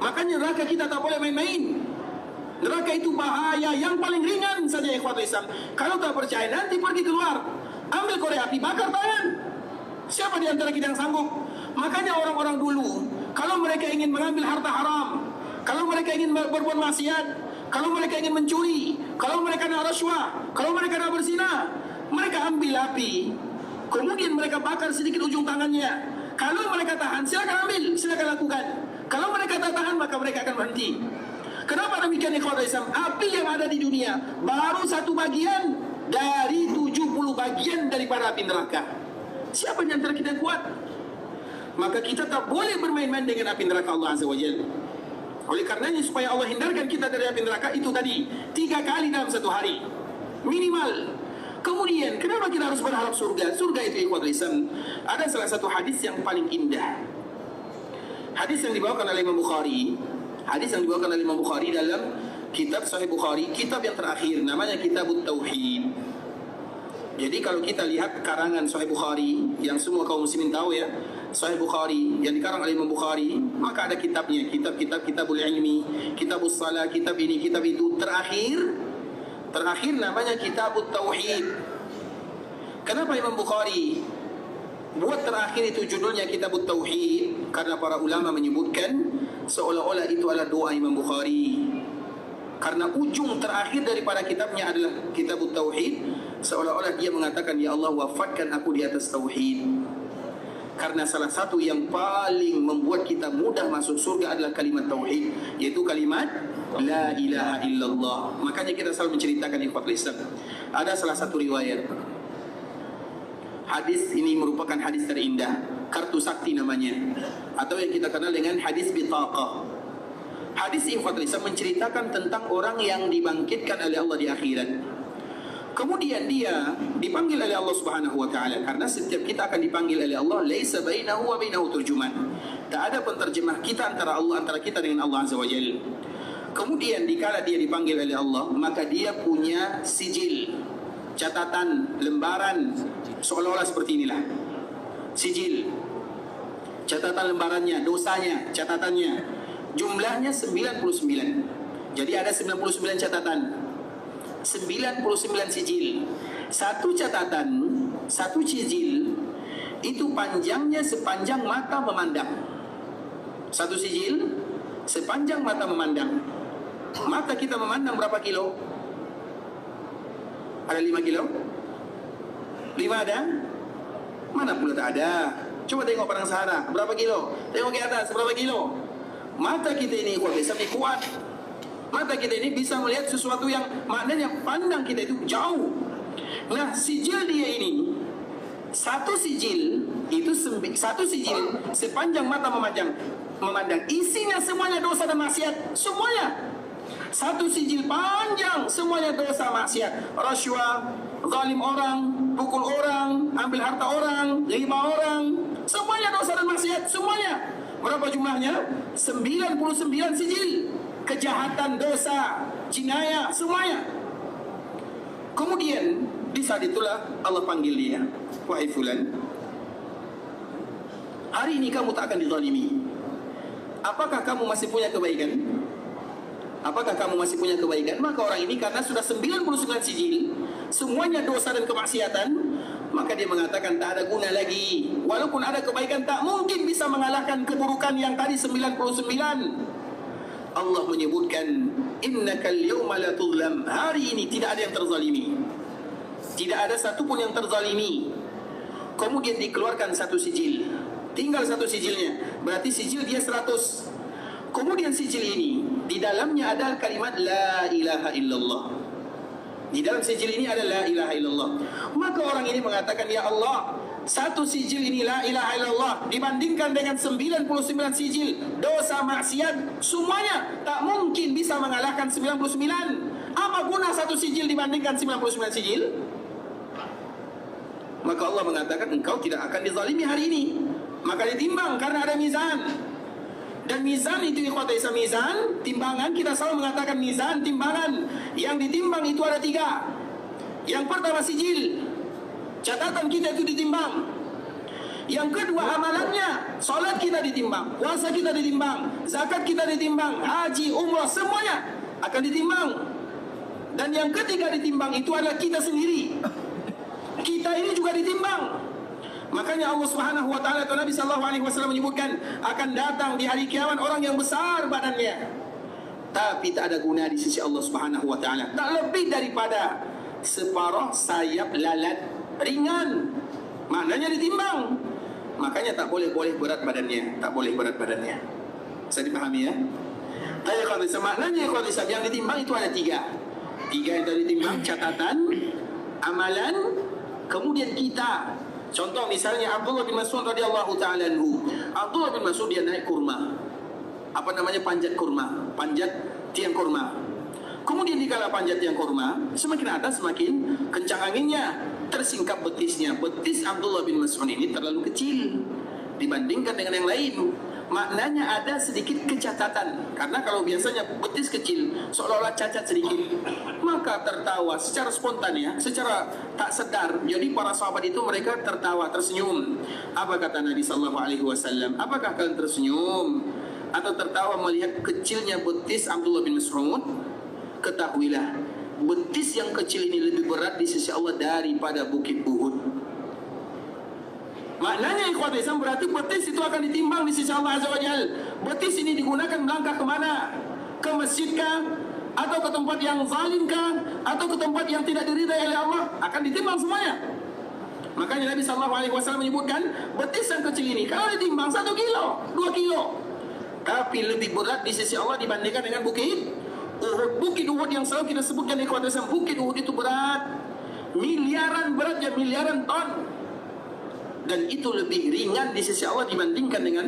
Makanya neraka kita tak boleh main-main. Neraka itu bahaya yang paling ringan saja ikhwatul Islam. Kalau tak percaya, nanti pergi keluar, ambil korek api, bakar tangan. Siapa di antara kita yang sanggup? Makanya orang-orang dulu, kalau mereka ingin mengambil harta haram, kalau mereka ingin berbuat maksiat, kalau mereka ingin mencuri, kalau mereka nak rasuah, kalau mereka nak berzina, mereka ambil api, kemudian mereka bakar sedikit ujung tangannya. Kalau mereka tahan, silakan ambil, silakan lakukan. Kalau mereka tak tahan, maka mereka akan berhenti. Kenapa demikian ikhwatul Islam? Api yang ada di dunia baru satu bagian dari 70 bagian daripada api neraka. Siapa di antara kita yang kuat? Maka kita tak boleh bermain-main dengan api neraka Allah Azza wa Jalla. Oleh karenanya, supaya Allah hindarkan kita dari api neraka, itu tadi 3 kali dalam satu hari minimal. Kemudian kenapa kita harus berharap surga? Surga itu ikhwatul Islam, ada salah satu hadis yang paling indah. Hadis yang dibawakan oleh Imam Bukhari. Hadis yang dibawakan oleh Imam Bukhari dalam kitab Sahih Bukhari, kitab yang terakhir, namanya Kitabut Tauhid. Jadi kalau kita lihat karangan Sahih Bukhari yang semua kaum muslimin tahu ya, Sahih Bukhari yang dikarang oleh Imam Bukhari, maka ada kitabnya, Kitabul Ilmi, Kitabus Salah, kitab ini, kitab itu. Terakhir namanya Kitabut Tauhid. Kenapa Imam Bukhari buat terakhir itu judulnya Kitabut Tauhid? Karena para ulama menyebutkan seolah-olah itu adalah doa Imam Bukhari. Karena ujung terakhir daripada kitabnya adalah Kitabut Tauhid, seolah-olah dia mengatakan, ya Allah, wafatkan aku di atas tauhid. Karena salah satu yang paling membuat kita mudah masuk surga adalah kalimat tauhid, yaitu kalimat la ilaha illallah. Makanya kita selalu menceritakan ikhwatul Islam, ada salah satu riwayat, hadis ini merupakan hadis terindah, kartu sakti namanya, atau yang kita kenal dengan hadis bitaqah. Hadis ikhwatul Islam menceritakan tentang orang yang dibangkitkan oleh Allah di akhirat. Kemudian dia dipanggil oleh Allah Subhanahu wa taala, karena setiap kita akan dipanggil oleh Allah, laisa bainahu wa bainahu turjuman. Tak ada penterjemah kita antara kita dengan Allah Azza wa Jalla. Kemudian dikala dia dipanggil oleh Allah, maka dia punya sijil, catatan, lembaran, seolah-olah seperti inilah. Sijil, catatan lembarannya, dosanya, catatannya. Jumlahnya 99. Jadi ada 99 catatan, 99 sijil. Satu catatan, satu sijil itu panjangnya sepanjang mata memandang. Satu sijil sepanjang mata memandang. Mata kita memandang berapa kilo? Ada 5 kilo? 5 ada? Mana pula tak ada. Coba tengok padang Sahara, berapa kilo? Tengok ke atas, berapa kilo? Mata kita ini bisa kuat. Mata kita ini bisa melihat sesuatu yang maknanya pandang kita itu jauh. Nah, sijil dia ini, satu sijil itu satu sijil sepanjang mata memandang. Isinya semuanya dosa dan maksiat, semuanya. Satu sijil panjang, semuanya dosa maksiat, rasuah, zalim orang, pukul orang, ambil harta orang, riba orang, semuanya dosa dan maksiat, semuanya. Berapa jumlahnya? 99 sijil. Kejahatan, dosa, jinayah, semuanya. Kemudian di saat itulah Allah panggil dia, wahai fulan, hari ini kamu tak akan dizalimi. Apakah kamu masih punya kebaikan? Apakah kamu masih punya kebaikan? Maka orang ini karena sudah 99 sijil, semuanya dosa dan kemaksiatan, maka dia mengatakan tak ada guna lagi. Walaupun ada kebaikan, tak mungkin bisa mengalahkan keburukan yang tadi 99. Allah menyebutkan, innakal yawma la tuzlam. Hari ini tidak ada yang terzalimi. Tidak ada satu pun yang terzalimi. Kemudian dikeluarkan satu sijil. Tinggal satu sijilnya. Berarti sijil dia 100. Kemudian sijil ini, di dalamnya ada kalimat la ilaha illallah. Di dalam sijil ini ada la ilaha illallah. Maka orang ini mengatakan, ya Allah, satu sijil ini la ilaha illallah dibandingkan dengan 99 sijil dosa maksiat, semuanya tak mungkin bisa mengalahkan 99. Apa guna satu sijil dibandingkan 99 sijil? Maka Allah mengatakan, engkau tidak akan dizalimi hari ini. Maka ditimbang karena ada mizan. Dan mizan itu ikhwata Islam, mizan, timbangan, kita selalu mengatakan mizan, timbangan. Yang ditimbang itu ada 3. Yang pertama sijil, catatan kita itu ditimbang. Yang kedua amalannya, solat kita ditimbang, puasa kita ditimbang, zakat kita ditimbang, haji, umrah, semuanya akan ditimbang. Dan yang ketiga ditimbang itu adalah kita sendiri. Kita ini juga ditimbang. Makanya Allah Subhanahu wa taala atau Nabi sallallahu alaihi wasallam menyebutkan, akan datang di hari kiamat orang yang besar badannya, tapi tak ada guna di sisi Allah Subhanahu wa taala. Tak lebih daripada separuh sayap lalat, ringan. Maknanya ditimbang. Makanya tak boleh berat badannya, tak boleh berat badannya. Bisa dipahami ya? Tapi kalau maknanya kalau yang ditimbang itu ada 3. 3 yang ditimbang, catatan, amalan, kemudian kita. Contoh misalnya Abdullah bin Mas'ud radhiyallahu ta'ala anhu. Abdullah bin Mas'ud dia naik kurma. Apa namanya, panjat kurma, panjat tiang kurma. Kemudian dikala panjat tiang kurma, semakin atas semakin kencang anginnya, tersingkap betisnya. Betis Abdullah bin Mas'ud ini terlalu kecil dibandingkan dengan yang lain. Maknanya ada sedikit kecacatan. Karena kalau biasanya betis kecil seolah-olah cacat sedikit, maka tertawa secara spontan ya, secara tak sedar. Jadi para sahabat itu mereka tertawa, tersenyum. Apa kata Nabi sallallahu alaihi wasallam? Apakah kalian tersenyum atau tertawa melihat kecilnya betis Abdullah bin Mas'ud? Ketahuilah, betis yang kecil ini lebih berat di sisi Allah daripada bukit Uhud. Maknanya ikhwan Islam, berarti betis itu akan ditimbang di sisi Allah Azza wa Jalla. Betis ini digunakan melangkah kemana? Ke masjid kah? Atau ke tempat yang zalim kah? Atau ke tempat yang tidak diridai oleh Allah? Akan ditimbang semuanya. Makanya Nabi SAW menyebutkan, betis yang kecil ini kalau ditimbang 1 kilo, 2 kilo, tapi lebih berat di sisi Allah dibandingkan dengan bukit Uhud. Bukit Uhud yang selalu kita sebutkan ikhwan Islam, bukit Uhud itu berat, miliaran beratnya, miliaran ton. Dan itu lebih ringan di sisi Allah dibandingkan dengan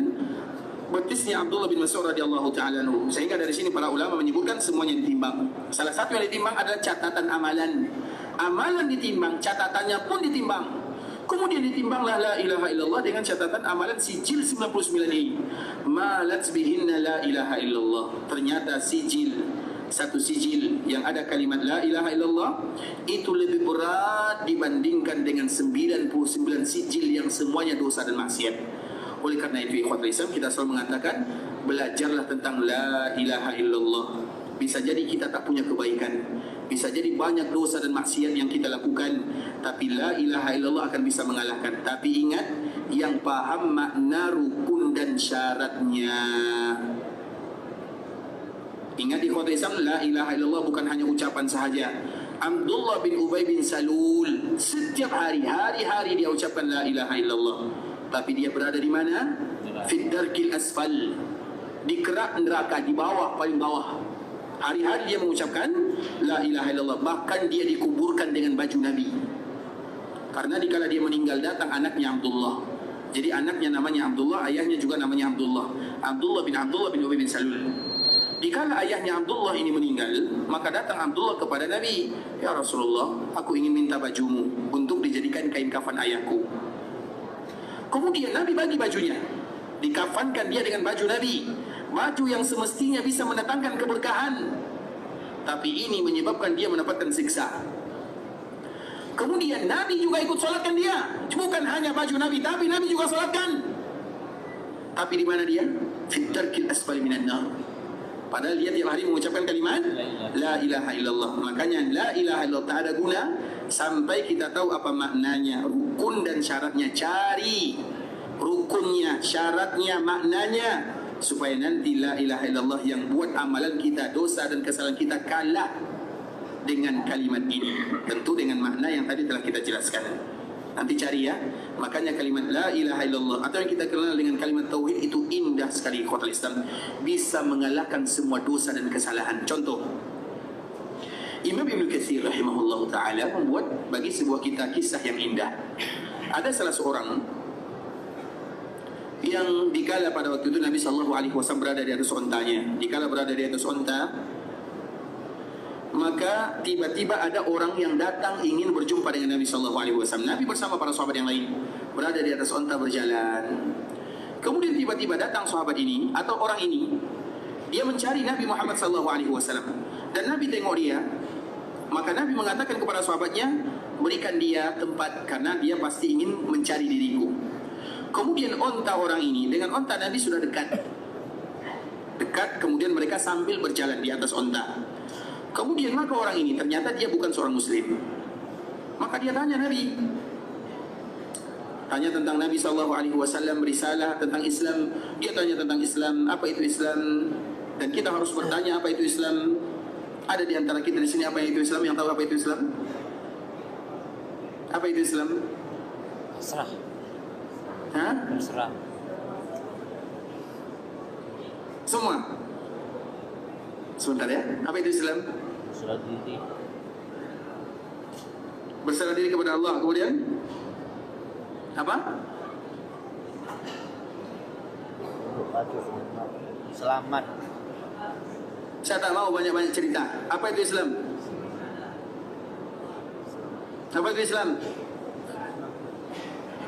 betisnya Abdullah bin Mas'ud radhiyallahu ta'ala anhu. Sehingga dari sini para ulama menyebutkan semuanya ditimbang. Salah satu yang ditimbang adalah catatan amalan. Amalan ditimbang, catatannya pun ditimbang. Kemudian ditimbanglah la ilaha illallah dengan catatan amalan sijil 99 ini. Malat bihinna la ilaha illallah. Ternyata satu sijil yang ada kalimat la ilaha illallah itu lebih berat dibandingkan dengan 99 sijil yang semuanya dosa dan maksiat. Oleh karena itu ikhwatul Islam, kita selalu mengatakan, belajarlah tentang la ilaha illallah. Bisa jadi kita tak punya kebaikan, bisa jadi banyak dosa dan maksiat yang kita lakukan, tapi la ilaha illallah akan bisa mengalahkan. Tapi ingat, yang paham makna rukun dan syaratnya. Ingat ikhwatul Islam, la ilaha illallah bukan hanya ucapan sahaja. Abdullah bin Ubay bin Salul setiap hari-hari dia ucapkan la ilaha illallah. Tapi dia berada di mana? Fid darkil asfal, di kerak neraka, di bawah, paling bawah. Hari-hari dia mengucapkan la ilaha illallah. Bahkan dia dikuburkan dengan baju Nabi. Karena dikala dia meninggal datang anaknya Abdullah. Jadi anaknya namanya Abdullah, ayahnya juga namanya Abdullah. Abdullah bin Ubay bin Salul. Dikala ayahnya Abdullah ini meninggal, maka datang Abdullah kepada Nabi, ya Rasulullah, aku ingin minta bajumu untuk dijadikan kain kafan ayahku. Kemudian Nabi bagi bajunya, dikafankan dia dengan baju Nabi, baju yang semestinya bisa mendatangkan keberkahan, tapi ini menyebabkan dia mendapatkan siksa. Kemudian Nabi juga ikut solatkan dia, bukan hanya baju Nabi, tapi Nabi juga solatkan. Tapi di mana dia? Fid darkil asfali minan nar. Padahal dia tiap hari mengucapkan kalimat la ilaha illallah. Makanya la ilaha illallah tak ada guna sampai kita tahu apa maknanya. rukun dan syaratnya. Cari rukunnya, syaratnya, maknanya, supaya nanti la ilaha illallah yang buat amalan kita, dosa dan kesalahan kita kalah dengan kalimat ini. Tentu dengan makna yang tadi telah kita jelaskan. Nanti cari ya. Makanya kalimat la ilaha illallah atau yang kita kenal dengan kalimat tauhid itu indah sekali ikhwatul Islam. Bisa mengalahkan semua dosa dan kesalahan. Contoh, Imam Ibnu Katsir rahimahullah ta'ala membuat bagi sebuah kisah yang indah. Ada salah seorang yang dikala pada waktu itu Nabi SAW berada di atas ontanya. Dikala berada di atas onta, maka tiba-tiba ada orang yang datang ingin berjumpa dengan Nabi SAW. Nabi bersama para sahabat yang lain berada di atas onta berjalan. Kemudian tiba-tiba datang sahabat ini atau orang ini, dia mencari Nabi Muhammad SAW dan Nabi tengok dia. Maka Nabi mengatakan kepada sahabatnya, berikan dia tempat karena dia pasti ingin mencari diriku. Kemudian onta orang ini dengan onta Nabi sudah dekat, kemudian mereka sambil berjalan di atas onta. Kemudian maka orang ini ternyata dia bukan seorang muslim. Maka dia tanya Nabi, tanya tentang Nabi SAW, risalah tentang Islam. Dia tanya tentang Islam, apa itu Islam? Dan kita harus bertanya apa itu Islam. Ada di antara kita di sini apa itu Islam, yang tahu apa itu Islam? Apa itu Islam? Serah. Hah? Serah. Semua. Sebentar ya. Apa itu Islam? Serah diri. Berserah diri kepada Allah. Kemudian apa? Selamat. Saya tak mau banyak-banyak cerita. Apa itu Islam? Apa itu Islam?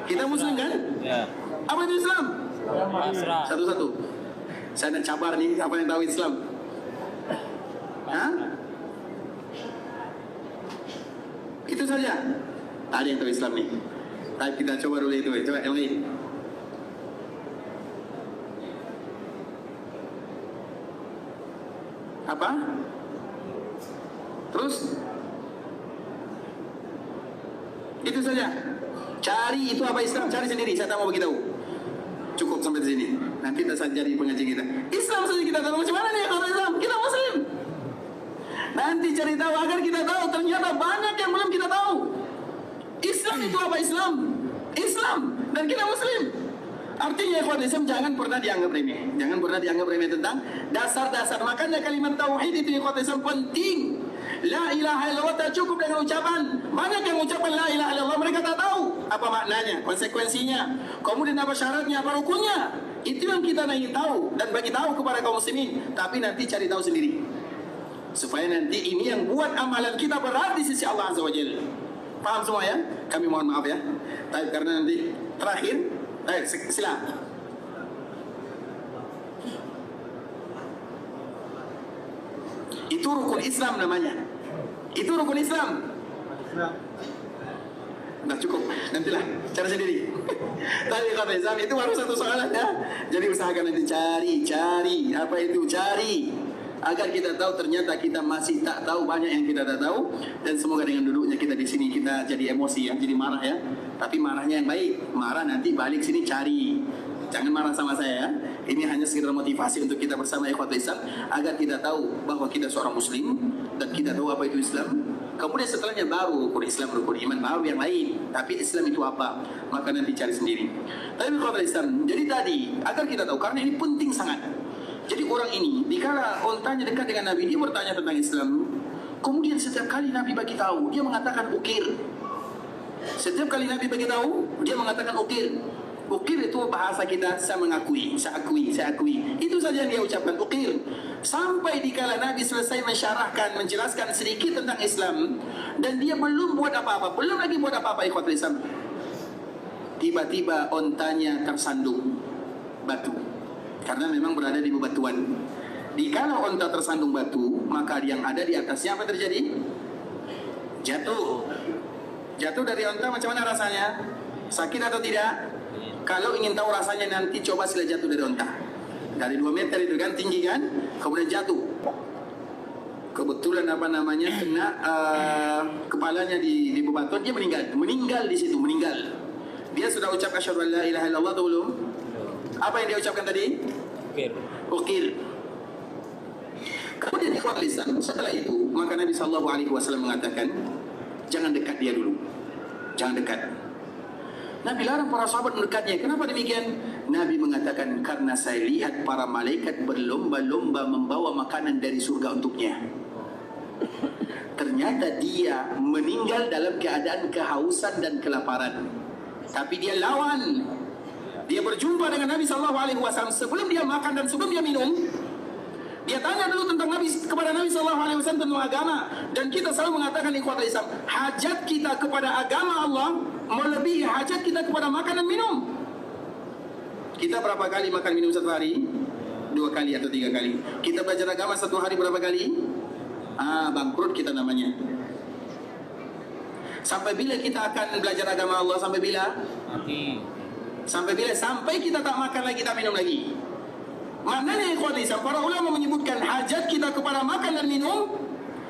Kita muslim kan? Ya. Apa itu Islam? Pasrah. Satu-satu. Saya nak cabar nih, apa yang tahu Islam? Hah? Itu saja. Tak ada yang tahu Islam nih. Tapi kita coba dulu itu. Coba yang lain. Apa? Terus? Itu saja. Cari itu apa Islam, cari sendiri. Saya tak mau beritahu. Cukup sampai di sini. Nanti kita saja jadi pengaji kita. Islam saja kita tahu. Macam mana nih kalau Islam? Kita Muslim. Nanti cari tahu agar kita tahu. Ternyata banyak yang belum kita tahu. Islam itu apa Islam? Islam. Dan kita Muslim. Artinya ikhwan Islam jangan pernah dianggap remeh. Jangan pernah dianggap remeh tentang dasar-dasar. Makanya kalimat tauhid itu ikhwan Islam penting. La ilaha illallah tak cukup dengan ucapan. Banyak yang ucapan la ilaha illallah mereka tak tahu apa maknanya, konsekuensinya, kemudian apa syaratnya, apa rukunnya. Itu yang kita ingin tahu dan bagi tahu kepada kaum muslimin. Tapi nanti cari tahu sendiri. Supaya nanti ini yang buat amalan kita berat di sisi Allah Azza wa Jalla. Paham semua ya? Kami mohon maaf ya. Tapi karena nanti terakhir, silakan. Itu rukun Islam namanya. Itu rukun Islam. Nah cukup, nantilah cara sendiri. Tapi kata Islam itu baru satu soalan ya. Jadi usahakan nanti cari apa itu cari, agar kita tahu ternyata kita masih tak tahu banyak yang kita tak tahu. Dan semoga dengan duduknya kita di sini kita jadi emosi ya, jadi marah ya. Tapi marahnya yang baik, marah nanti balik sini cari. Jangan marah sama saya ya. Ini hanya sekedar motivasi untuk kita bersama ikhwatul Islam agar kita tahu bahwa kita seorang muslim dan kita tahu apa itu Islam. Kemudian setelahnya baru rukun Islam, rukun iman, baru yang lain. Tapi Islam itu apa? Maka nanti cari sendiri. Tapi ikhwatul Islam, jadi tadi agar kita tahu karena ini penting sangat. Jadi orang ini dikala ontanya dekat dengan Nabi, dia bertanya tentang Islam. Kemudian setiap kali Nabi bagi tahu, dia mengatakan ukir. Setiap kali Nabi bagi tahu, dia mengatakan ukir. Ukir itu bahasa kita, saya mengakui, saya akui. Itu saja yang dia ucapkan, ukir. Sampai dikala Nabi selesai mensyarahkan, menjelaskan sedikit tentang Islam, dan dia belum buat apa-apa, belum lagi buat apa-apa ikhwatul Islam. Tiba-tiba ontanya tersandung batu. Karena memang berada di bebatuan. Dikala onta tersandung batu, maka yang ada di atasnya apa terjadi? Jatuh. Jatuh dari onta macam mana rasanya? Sakit atau tidak? Kalau ingin tahu rasanya nanti coba sila jatuh dari onta. Dari 2 meter itu kan tinggi kan, kemudian jatuh. kebetulan apa namanya kena kepalanya di bebatuan, dia meninggal di situ, meninggal. Dia sudah ucap asyhadu an la ilaha illallah atau belum? Apa yang dia ucapkan tadi? Ukir. Kemudian ikhwan Islam, setelah itu maka Nabi SAW mengatakan, jangan dekat dia dulu, jangan dekat. Nabi larang para sahabat mendekatnya. Kenapa demikian? Nabi mengatakan, karena saya lihat para malaikat berlomba-lomba membawa makanan dari surga untuknya. Ternyata dia meninggal dalam keadaan kehausan dan kelaparan. Tapi dia lawan. Dia berjumpa dengan Nabi SAW sebelum dia makan dan sebelum dia minum. Dia tanya dulu tentang Nabi, kepada Nabi SAW tentang agama. Dan kita selalu mengatakan ikhwatul Islam, hajat kita kepada agama Allah melebihi hajat kita kepada makan dan minum. Kita berapa kali makan minum satu hari? 2 kali atau 3 kali. Kita belajar agama satu hari berapa kali? Bangkrut kita namanya. Sampai bila kita akan belajar agama Allah? Sampai bila? Mati. Sampai bila? Sampai kita tak makan lagi, tak minum lagi. Maknanya ikhwan Islam, para ulama menyebutkan hajat kita kepada makan dan minum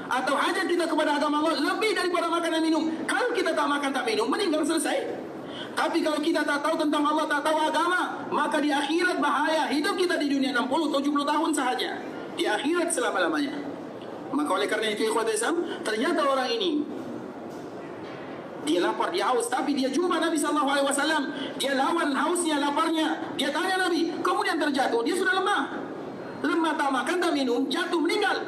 atau hajat kita kepada agama Allah lebih daripada makan dan minum. Kalau kita tak makan tak minum, meninggal selesai. Tapi kalau kita tak tahu tentang Allah, tak tahu agama, maka di akhirat bahaya. Hidup kita di dunia 60-70 tahun sahaja, di akhirat selama-lamanya. Maka oleh karena itu ikhwan Islam, ternyata orang ini dia lapar, dia haus, tapi dia jumpa Nabi SAW. Dia lawan hausnya, laparnya. Dia tanya Nabi, kemudian terjatuh. Dia sudah lemah, tak makan, tak minum, jatuh, meninggal.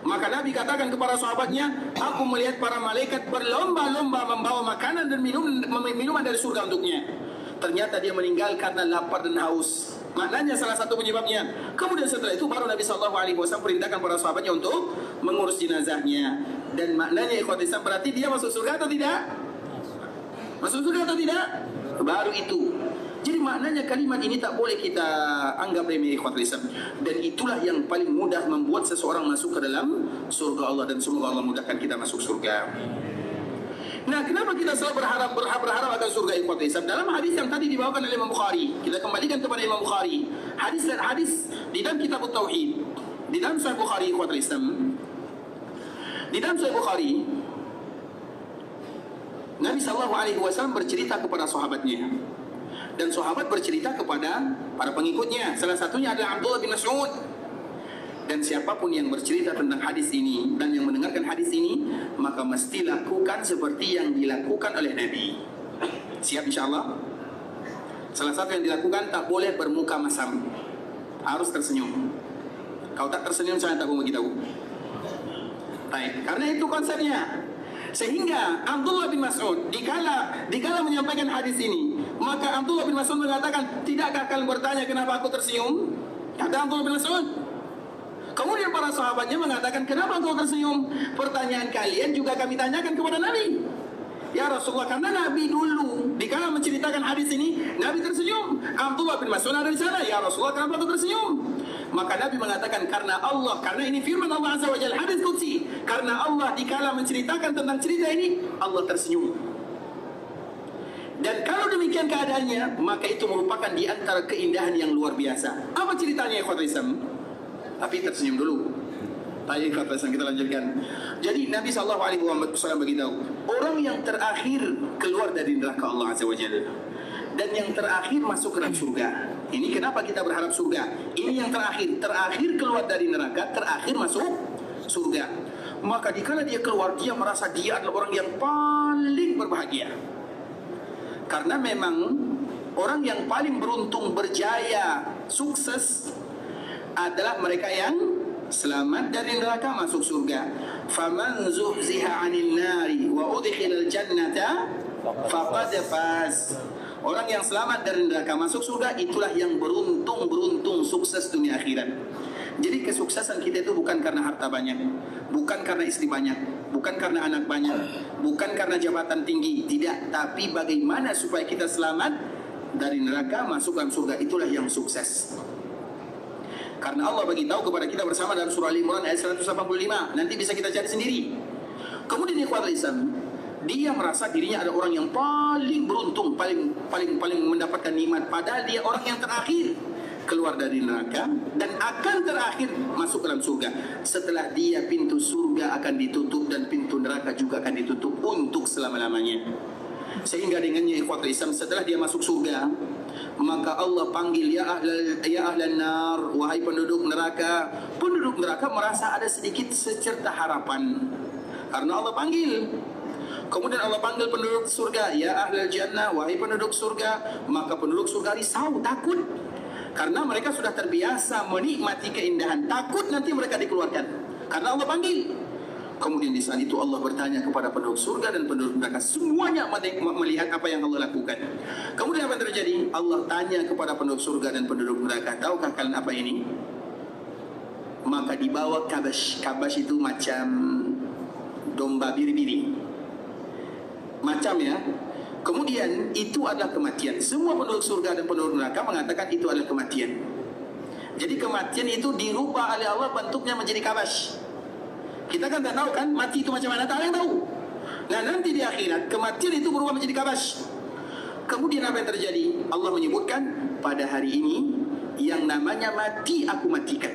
Maka Nabi katakan kepada sahabatnya, aku melihat para malaikat berlomba-lomba membawa makanan dan minuman dari surga untuknya. Ternyata dia meninggal karena lapar dan haus. Maknanya salah satu penyebabnya. Kemudian setelah itu baru Nabi SAW perintahkan para sahabatnya untuk mengurus jenazahnya. Dan maknanya ikhwat Islam, berarti dia masuk surga atau tidak? Masuk surga atau tidak? Baru itu. Jadi maknanya kalimat ini tak boleh kita anggap remeh ikhwatul Islam. Dan itulah yang paling mudah membuat seseorang masuk ke dalam surga Allah. Dan semoga Allah mudahkan kita masuk surga. Nah, kenapa kita selalu berharap akan surga ikhwatul Islam? Dalam hadis yang tadi dibawakan oleh Imam Bukhari, kita kembalikan kepada Imam Bukhari. Hadis di dalam kitab Tauhid, di dalam Sahih Bukhari ikhwatul Islam. Di dalam Sahih Bukhari, Nabi SAW bercerita kepada sahabatnya, dan sahabat bercerita kepada para pengikutnya. Salah satunya adalah Abdullah bin Mas'ud. Dan siapapun yang bercerita tentang hadis ini dan yang mendengarkan hadis ini, maka mesti lakukan seperti yang dilakukan oleh Nabi. Siap insyaAllah? Salah satu yang dilakukan, tak boleh bermuka masam, harus tersenyum. Kalau tak tersenyum, saya tak mau beritahu. Baik, karena itu konsepnya. Sehingga Abdullah bin Mas'ud dikala menyampaikan hadis ini, maka Abdullah bin Mas'ud mengatakan, tidakkah kalian bertanya kenapa aku tersenyum? Kata Abdullah bin Mas'ud. Kemudian para sahabatnya mengatakan, kenapa engkau tersenyum? Pertanyaan kalian juga kami tanyakan kepada Nabi. Ya Rasulullah, karena Nabi dulu dikala menceritakan hadis ini, Nabi tersenyum. Abdullah bin Mas'ud ada di sana. Ya Rasulullah, kenapa engkau tersenyum? Maka Nabi mengatakan, karena Allah, karena ini firman Allah Azza wa Jalla, hadis qudsi. Karena Allah dikala menceritakan tentang cerita ini, Allah tersenyum. Dan kalau demikian keadaannya, maka itu merupakan di antara keindahan yang luar biasa. Apa ceritanya ikhwatul Islam? Tapi tersenyum dulu. Baik ikhwatul Islam, kita lanjutkan. Jadi Nabi SAW beritahu, orang yang terakhir keluar dari neraka Allah Azza wa Jalla, dan yang terakhir masuk ke dalam surga. Ini kenapa kita berharap surga? Ini yang terakhir keluar dari neraka, terakhir masuk surga. Maka dikala dia keluar, dia merasa dia adalah orang yang paling berbahagia. Karena memang orang yang paling beruntung, berjaya, sukses adalah mereka yang selamat dari neraka, masuk surga. Faman zuhziha 'anil nari wa udkhilal jannata faqad faz. Orang yang selamat dari neraka masuk surga, itulah yang beruntung, sukses dunia akhirat. Jadi kesuksesan kita itu bukan karena harta banyak, bukan karena istri banyak, bukan karena anak banyak, bukan karena jabatan tinggi, tidak. Tapi bagaimana supaya kita selamat dari neraka, masuk dalam surga, itulah yang sukses. Karena Allah bagi tahu kepada kita bersama dalam surah Al-Imran ayat 185. Nanti bisa kita cari sendiri. Kemudian ikhwatul Islam, dia merasa dirinya ada orang yang paling beruntung, paling mendapatkan nikmat, padahal dia orang yang terakhir. keluar dari neraka dan akan terakhir masuk dalam surga. Setelah dia, pintu surga akan ditutup dan pintu neraka juga akan ditutup untuk selama-lamanya. Sehingga dengannya ikhwatul Islam, setelah dia masuk surga, maka Allah panggil, ya ahlan nar, wahai penduduk neraka. Penduduk neraka merasa ada sedikit secerta harapan karena Allah panggil. Kemudian Allah panggil penduduk surga, ya ahlal jannah, wahai penduduk surga. Maka penduduk surga risau, takut, karena mereka sudah terbiasa menikmati keindahan. Takut nanti mereka dikeluarkan karena Allah panggil. Kemudian di saat itu Allah bertanya kepada penduduk surga dan penduduk neraka, semuanya melihat apa yang Allah lakukan. Kemudian apa yang terjadi? Allah tanya kepada penduduk surga dan penduduk neraka, tahukah kalian apa ini? Maka dibawa kabas. Kabas itu macam domba biri-biri, macam ya. Kemudian itu adalah kematian. Semua penduduk surga dan penduduk neraka mengatakan itu adalah kematian. Jadi kematian itu dirubah oleh Allah bentuknya menjadi kabas. Kita kan tak tahu kan mati itu macam mana, tak ada yang tahu. Nah nanti di akhirat kematian itu berubah menjadi kabas. Kemudian apa yang terjadi? Allah menyebutkan, pada hari ini yang namanya mati aku matikan.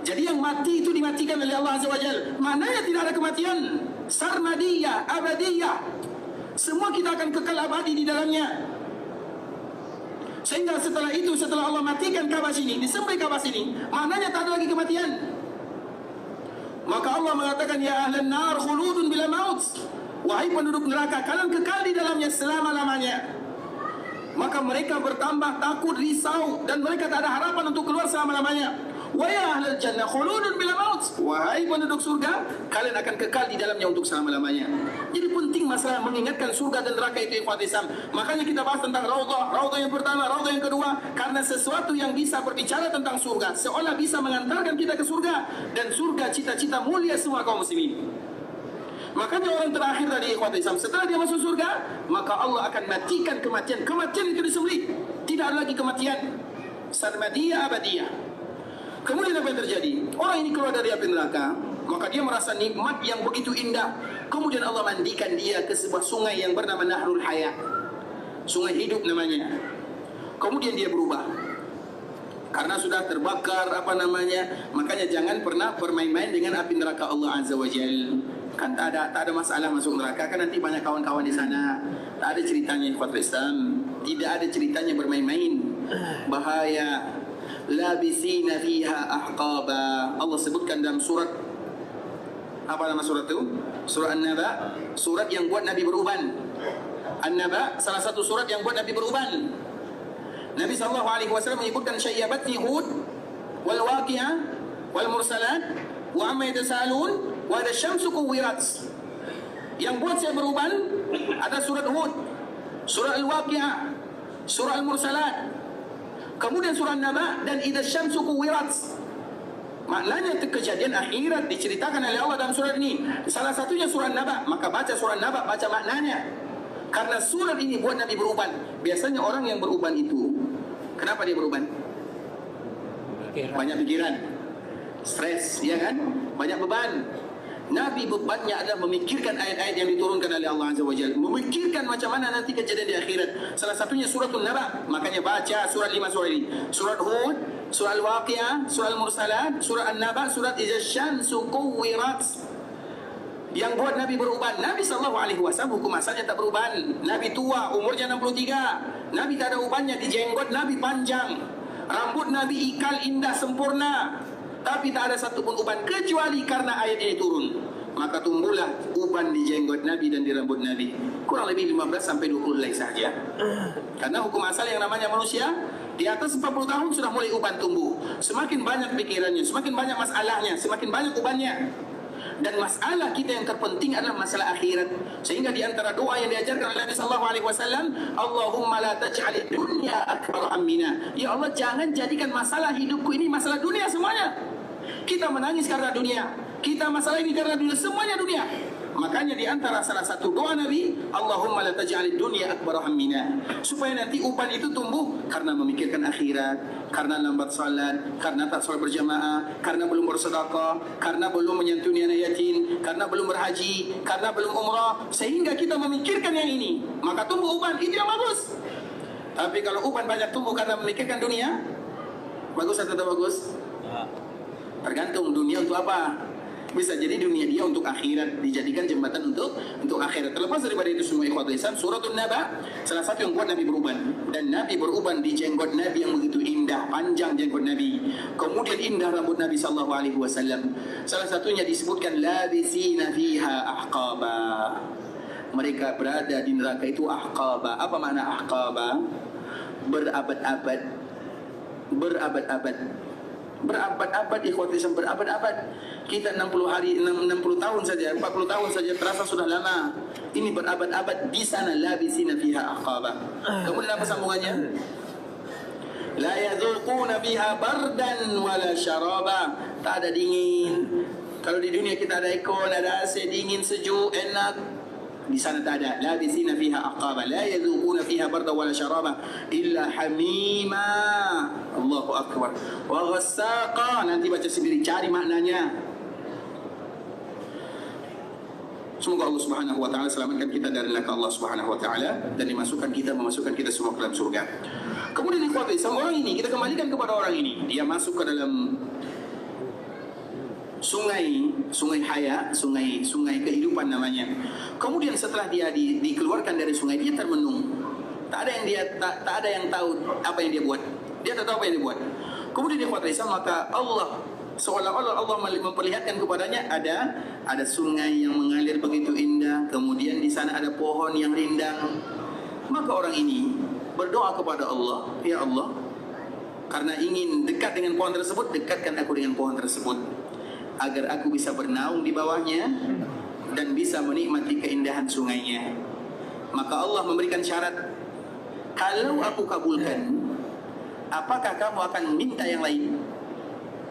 Jadi yang mati itu dimatikan oleh Allah Azza wa Jalla. Maknanya tidak ada kematian, sarmadiyah, abadiyah. Semua kita akan kekal abadi di dalamnya. Sehingga setelah itu, setelah Allah matikan kabas ini, disembelih kabas ini, maknanya tak ada lagi kematian. Maka Allah mengatakan, ya ahlan nar khuludun bila maut, wahai penduduk neraka, kalian kekal di dalamnya selama-lamanya. Maka mereka bertambah takut, risau, dan mereka tak ada harapan untuk keluar selama-lamanya. Wa ya ahlal jannah khuludun bila maut, wahai penduduk surga, kalian akan kekal di dalamnya untuk selama-lamanya. Jadi penting masalah mengingatkan surga dan neraka itu, ikhwat Islam. Makanya kita bahas tentang raudhah, raudhah yang pertama, raudhah yang kedua, karena sesuatu yang bisa berbicara tentang surga seolah bisa mengantarkan kita ke surga, dan surga cita-cita mulia semua kaum muslimin. Makanya orang terakhir tadi, ikhwat Islam, setelah dia masuk surga, maka Allah akan matikan kematian. Kematian itu disembelih, tidak ada lagi kematian, sarmadiyah, abadiyah. Kemudian apa yang terjadi? Orang ini keluar dari api neraka, maka dia merasa nikmat yang begitu indah. Kemudian Allah mandikan dia ke sebuah sungai yang bernama Nahrul Hayat, sungai hidup namanya. Kemudian dia berubah karena sudah terbakar makanya jangan pernah bermain-main dengan api neraka Allah Azza wa Jalla. Kan tak ada masalah masuk neraka, kan nanti banyak kawan-kawan di sana. Tak ada ceritanya ikhwat Islam, tidak ada ceritanya bermain-main, bahaya. Labisina fiha ahqaba. Allah sebutkan dalam surat, apa nama surat itu? Surat An-Naba, surat yang buat Nabi beruban. An-Naba salah satu surat yang buat Nabi beruban. Nabi SAW menyebutkan syayyabatni Hud wal waqi'ah wal mursalat wa amma yatasalun wa ada syamsu kuwirat. Yang buat saya beruban ada surat Hud, surat Al-Waqi'ah, surah Al-Mursalat, kemudian surah An-Naba dan idza syamsu kuwirat. Maknanya itu kejadian akhirat diceritakan oleh Allah dalam surat ini. Salah satunya surah An-Naba, maka baca surah An-Naba, baca maknanya. Karena surat ini buat Nabi beruban. Biasanya orang yang beruban itu, kenapa dia beruban? Banyak pikiran, stres, ya kan? Banyak beban. Nabi bebannya adalah memikirkan ayat-ayat yang diturunkan oleh Allah Azza wa Jalla, memikirkan macam mana nanti kejadian di akhirat. Salah satunya suratul Naba, makanya baca surat 5 surah ini. Surat Hud, surah Al-Waqi'ah, surah Al-Mursalat, surah An-Naba, surat Idza Syamsu Kuwirat. Yang buat Nabi beruban. Nabi SAW hukum asalnya tak beruban. Nabi tua, umurnya 63. Nabi tak ada ubannya, di jenggot Nabi panjang, rambut Nabi ikal indah sempurna, tapi tak ada satu pun uban kecuali karena ayat ini turun. Maka tumbuhlah uban di jenggot Nabi dan di rambut Nabi. Kurang lebih 15 sampai 20 helai saja. Karena hukum asal yang namanya manusia, di atas 40 tahun sudah mulai uban tumbuh. Semakin banyak pikirannya, semakin banyak masalahnya, semakin banyak ubannya. Dan masalah kita yang terpenting adalah masalah akhirat. Sehingga di antara doa yang diajarkan oleh Nabi SAW, Allahumma la taj'alid dunya akbar hammina. Ya Allah, jangan jadikan masalah hidupku ini masalah dunia semuanya. Kita menangis karena dunia, kita masalah ini karena dunia, semuanya dunia. Makanya di antara salah satu doa Nabi, Allahumma la taj'alid dunya akbar hammina, supaya nanti uban itu tumbuh karena memikirkan akhirat, karena lambat salat, karena tak salat berjamaah, karena belum bersedekah, karena belum menyantuni anak yatim, karena belum berhaji, karena belum umrah, sehingga kita memikirkan yang ini, maka tumbuh uban. Itu yang bagus. Tapi kalau uban banyak tumbuh karena memikirkan dunia, bagus atau tidak bagus? Ya. Tergantung dunia untuk apa. Bisa jadi dunia dia untuk akhirat, dijadikan jembatan untuk akhirat. Terlepas daripada itu semua, ikhwatul Islam, suratul Naba salah satu yang buat Nabi beruban. Dan Nabi beruban di jenggot Nabi yang begitu indah, panjang jenggot Nabi. Kemudian indah rambut Nabi sallallahu alaihi wasallam. Salah satunya disebutkan labisina fiha ahqaba. Mereka berada di neraka itu ahqaba. Apa makna ahqaba? Berabad-abad. Berabad-abad. Berabad-abad, ikhwatul Islam, berabad-abad. Kita 60 tahun saja, 40 tahun saja terasa sudah lama. Ini berabad-abad di sana, labisina fiha ahqaba. Kemudian apa sambungannya? La yadzuquna biha bardan wala syaraba. Tak ada dingin. Kalau di dunia kita ada aircon, ada AC, dingin, sejuk, enak. Di sana tak ada. Labisina fiha ahqaba. La yadzuquna fiha bardan wala syaraba illa hamima. Allahu akbar. Wa ghassaqa. Nanti baca sendiri, cari maknanya. Semoga Allah Subhanahu wa taala selamatkan kita dari neraka Allah Subhanahu wa taala dan memasukkan kita semua ke dalam surga. Kemudian ikhwati, sama orang ini kita kembalikan kepada orang ini. Dia masuk ke dalam sungai haya, sungai kehidupan namanya. Kemudian setelah dia dikeluarkan dari sungai, dia termenung. Tak ada yang tahu apa yang dia buat. Dia tak tahu apa yang dia buat. Kemudian ikhwati, maka Allah seolah-olah Allah memperlihatkan kepadanya ada sungai yang mengalir begitu indah, kemudian di sana ada pohon yang rindang. Maka orang ini berdoa kepada Allah, ya Allah, karena ingin dekat dengan pohon tersebut, dekatkan aku dengan pohon tersebut agar aku bisa bernaung di bawahnya dan bisa menikmati keindahan sungainya. Maka Allah memberikan syarat, kalau aku kabulkan, apakah kamu akan minta yang lain?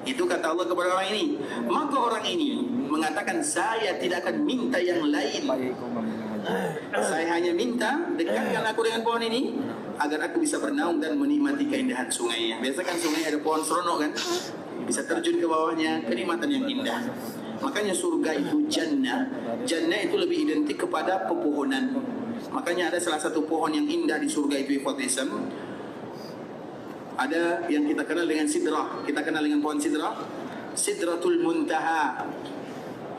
Itu kata Allah kepada orang ini. Maka orang ini mengatakan, saya tidak akan minta yang lain. Saya hanya minta dekatkan aku dengan pohon ini agar aku bisa bernaung dan menikmati keindahan sungainya. Biasa kan sungai ada pohon seronok kan, bisa terjun ke bawahnya, kenikmatan yang indah. Makanya surga itu jannah. Jannah itu lebih identik kepada pepohonan. Makanya ada salah satu pohon yang indah di surga itu, ikhwatul Islam. Ada yang kita kenal dengan sidrah. Kita kenal dengan pohon sidrah, Sidratul Muntaha.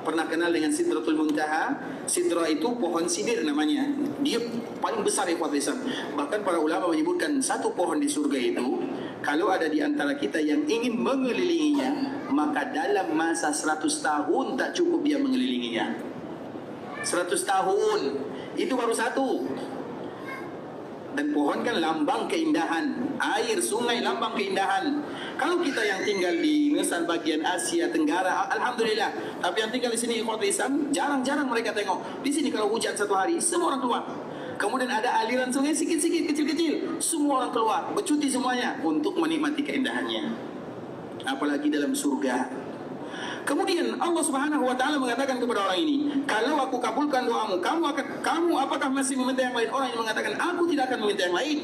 Pernah kenal dengan Sidratul Muntaha? Sidrah itu pohon sidir namanya. Dia paling besar, ikhwatul Islam. Bahkan para ulama menyebutkan satu pohon di surga itu, kalau ada di antara kita yang ingin mengelilinginya, maka dalam masa 100 tahun tak cukup dia mengelilinginya. 100 tahun itu baru satu. Dan pohon kan lambang keindahan, air sungai lambang keindahan. Kalau kita yang tinggal di misal bagian Asia Tenggara, alhamdulillah. Tapi yang tinggal di sini ikhwatul Islam, jarang-jarang mereka tengok. Di sini kalau hujan satu hari, semua orang keluar. Kemudian ada aliran sungai sikit-sikit, kecil-kecil, semua orang keluar, bercuti semuanya untuk menikmati keindahannya. Apalagi dalam surga. Kemudian Allah Subhanahu wa taala mengatakan kepada orang ini, kalau aku kabulkan doamu, kamu apakah masih meminta yang lain? Orang yang mengatakan, aku tidak akan meminta yang lain.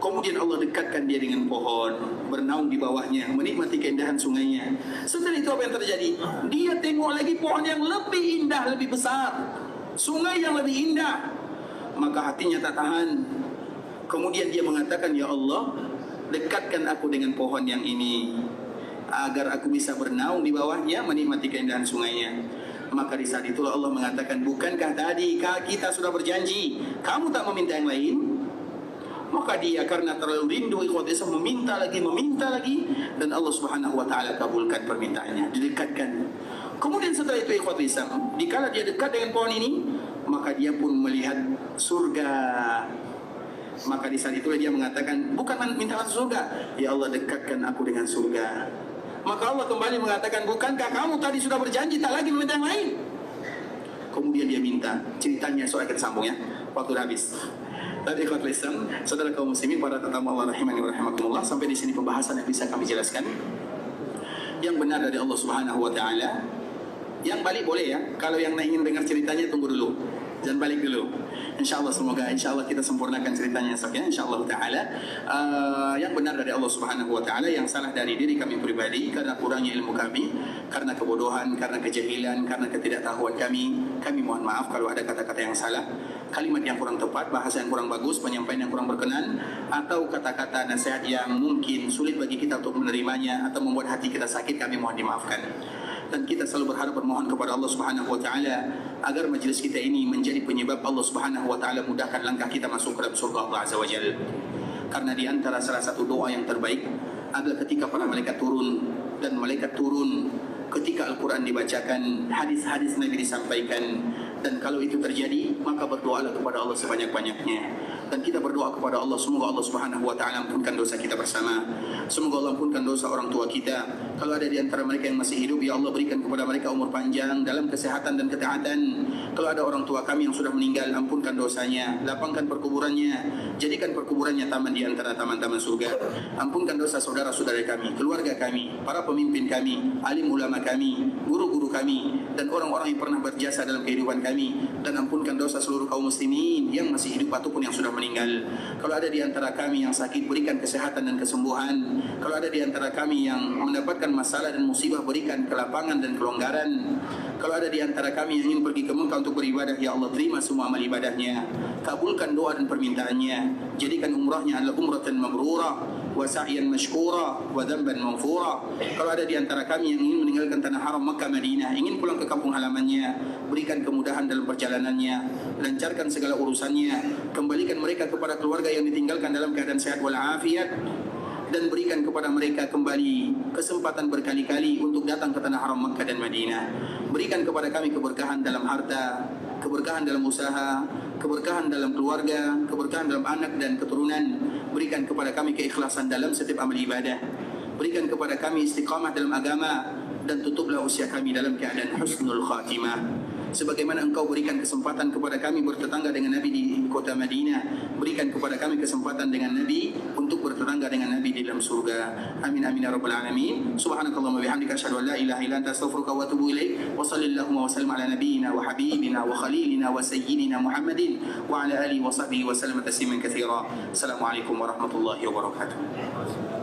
Kemudian Allah dekatkan dia dengan pohon, bernaung di bawahnya, menikmati keindahan sungainya. Setelah itu apa yang terjadi? Dia tengok lagi pohon yang lebih indah, lebih besar, sungai yang lebih indah. Maka hatinya tak tahan. Kemudian dia mengatakan, ya Allah, dekatkan aku dengan pohon yang ini agar aku bisa bernaung di bawahnya, menikmati keindahan sungainya. Maka di saat itulah Allah mengatakan, bukankah tadi kita sudah berjanji kamu tak meminta yang lain? Maka dia karena terlalu rindu ikhwatul Islam meminta lagi, dan Allah Subhanahu wa taala kabulkan permintaannya, didekatkan. Kemudian setelah itu ikhwatul Islam, dikala dia dekat dengan pohon ini, maka dia pun melihat surga. Maka di saat itulah dia mengatakan, bukan minta masuk surga, ya Allah dekatkan aku dengan surga. Maka Allah kembali mengatakan, bukankah kamu tadi sudah berjanji tak lagi meminta yang lain? Kemudian dia minta. Ceritanya soal akan sambung ya, waktu habis. Tadi ikhwatul Islam, saudara kaum muslimin, para tetamu Allah rahimani wa rahimakumullah, sampai di sini pembahasan yang bisa kami jelaskan. Yang benar dari Allah Subhanahu wa taala. Yang balik boleh ya. Kalau yang ingin dengar ceritanya tunggu dulu. Jangan balik dulu. InsyaAllah semoga InsyaAllah kita sempurnakan ceritanya esok ya, InsyaAllah ta'ala. Yang benar dari Allah subhanahu wa ta'ala, yang salah dari diri kami pribadi karena kurangnya ilmu kami, karena kebodohan, karena kejahilan, karena ketidaktahuan kami mohon maaf kalau ada kata-kata yang salah, kalimat yang kurang tepat, bahasa yang kurang bagus, penyampaian yang kurang berkenan, atau kata-kata nasihat yang mungkin sulit bagi kita untuk menerimanya atau membuat hati kita sakit, kami mohon dimaafkan. Dan kita selalu berharap bermohon kepada Allah Subhanahu wa taala agar majelis kita ini menjadi penyebab Allah Subhanahu wa taala mudahkan langkah kita masuk ke dalam surga Allah Azza wa Jalla. Karena di antara salah satu doa yang terbaik adalah ketika para malaikat turun, dan malaikat turun ketika Al-Quran dibacakan, hadis-hadis Nabi disampaikan, dan kalau itu terjadi maka berdoalah kepada Allah sebanyak-banyaknya. Dan kita berdoa kepada Allah, semoga Allah Subhanahu wa taala ampunkan dosa kita bersama. Semoga Allah ampunkan dosa orang tua kita. Kalau ada di antara mereka yang masih hidup, ya Allah berikan kepada mereka umur panjang dalam kesehatan dan ketaatan. Kalau ada orang tua kami yang sudah meninggal, ampunkan dosanya, lapangkan perkuburannya, jadikan perkuburannya taman di antara taman-taman surga. Ampunkan dosa saudara-saudara kami, keluarga kami, para pemimpin kami, alim ulama kami, guru-guru kami, dan orang-orang yang pernah berjasa dalam kehidupan kami. Dan ampunkan dosa seluruh kaum muslimin yang masih hidup ataupun yang sudah meninggal. Kalau ada di antara kami yang sakit, berikan kesehatan dan kesembuhan. Kalau ada di antara kami yang mendapatkan masalah dan musibah, berikan kelapangan dan kelonggaran. Kalau ada di antara kami yang ingin pergi ke Mekah untuk beribadah, ya Allah terima semua amal ibadahnya, kabulkan doa dan permintaannya, jadikan umrahnya adalah umratan mabrurah wa sa'yan mashkura wa dhanban maghfura. Kalau ada di antara kami yang ingin meninggalkan tanah haram Makkah Madinah, ingin pulang ke kampung halamannya, berikan kemudahan dalam perjalanannya, lancarkan segala urusannya, kembalikan mereka kepada keluarga yang ditinggalkan dalam keadaan sehat walafiat, dan berikan kepada mereka kembali kesempatan berkali-kali untuk datang ke tanah haram Makkah dan Madinah. Berikan kepada kami keberkahan dalam harta, keberkahan dalam usaha, keberkahan dalam keluarga, keberkahan dalam anak dan keturunan. Berikan kepada kami keikhlasan dalam setiap amal ibadah. Berikan kepada kami istiqamah dalam agama, dan tutuplah usia kami dalam keadaan husnul khatimah. Sebagaimana Engkau berikan kesempatan kepada kami bertetangga dengan Nabi di kota Madinah, berikan kepada kami kesempatan dengan Nabi untuk bertetangga dengan Nabi di dalam surga. Amin amin ya rabbal alamin. Subhanakallahumma bihamdika asyhadu an la ilaha illa anta astaghfiruka wa atubu ilaik. Wa sallallahu wa sallam ala nabiyyina wa habibina wa khalilina wa sayyidina Muhammadin wa ala alihi wa sahbihi wa sallam tasliman katsira. Assalamualaikum warahmatullahi wabarakatuh.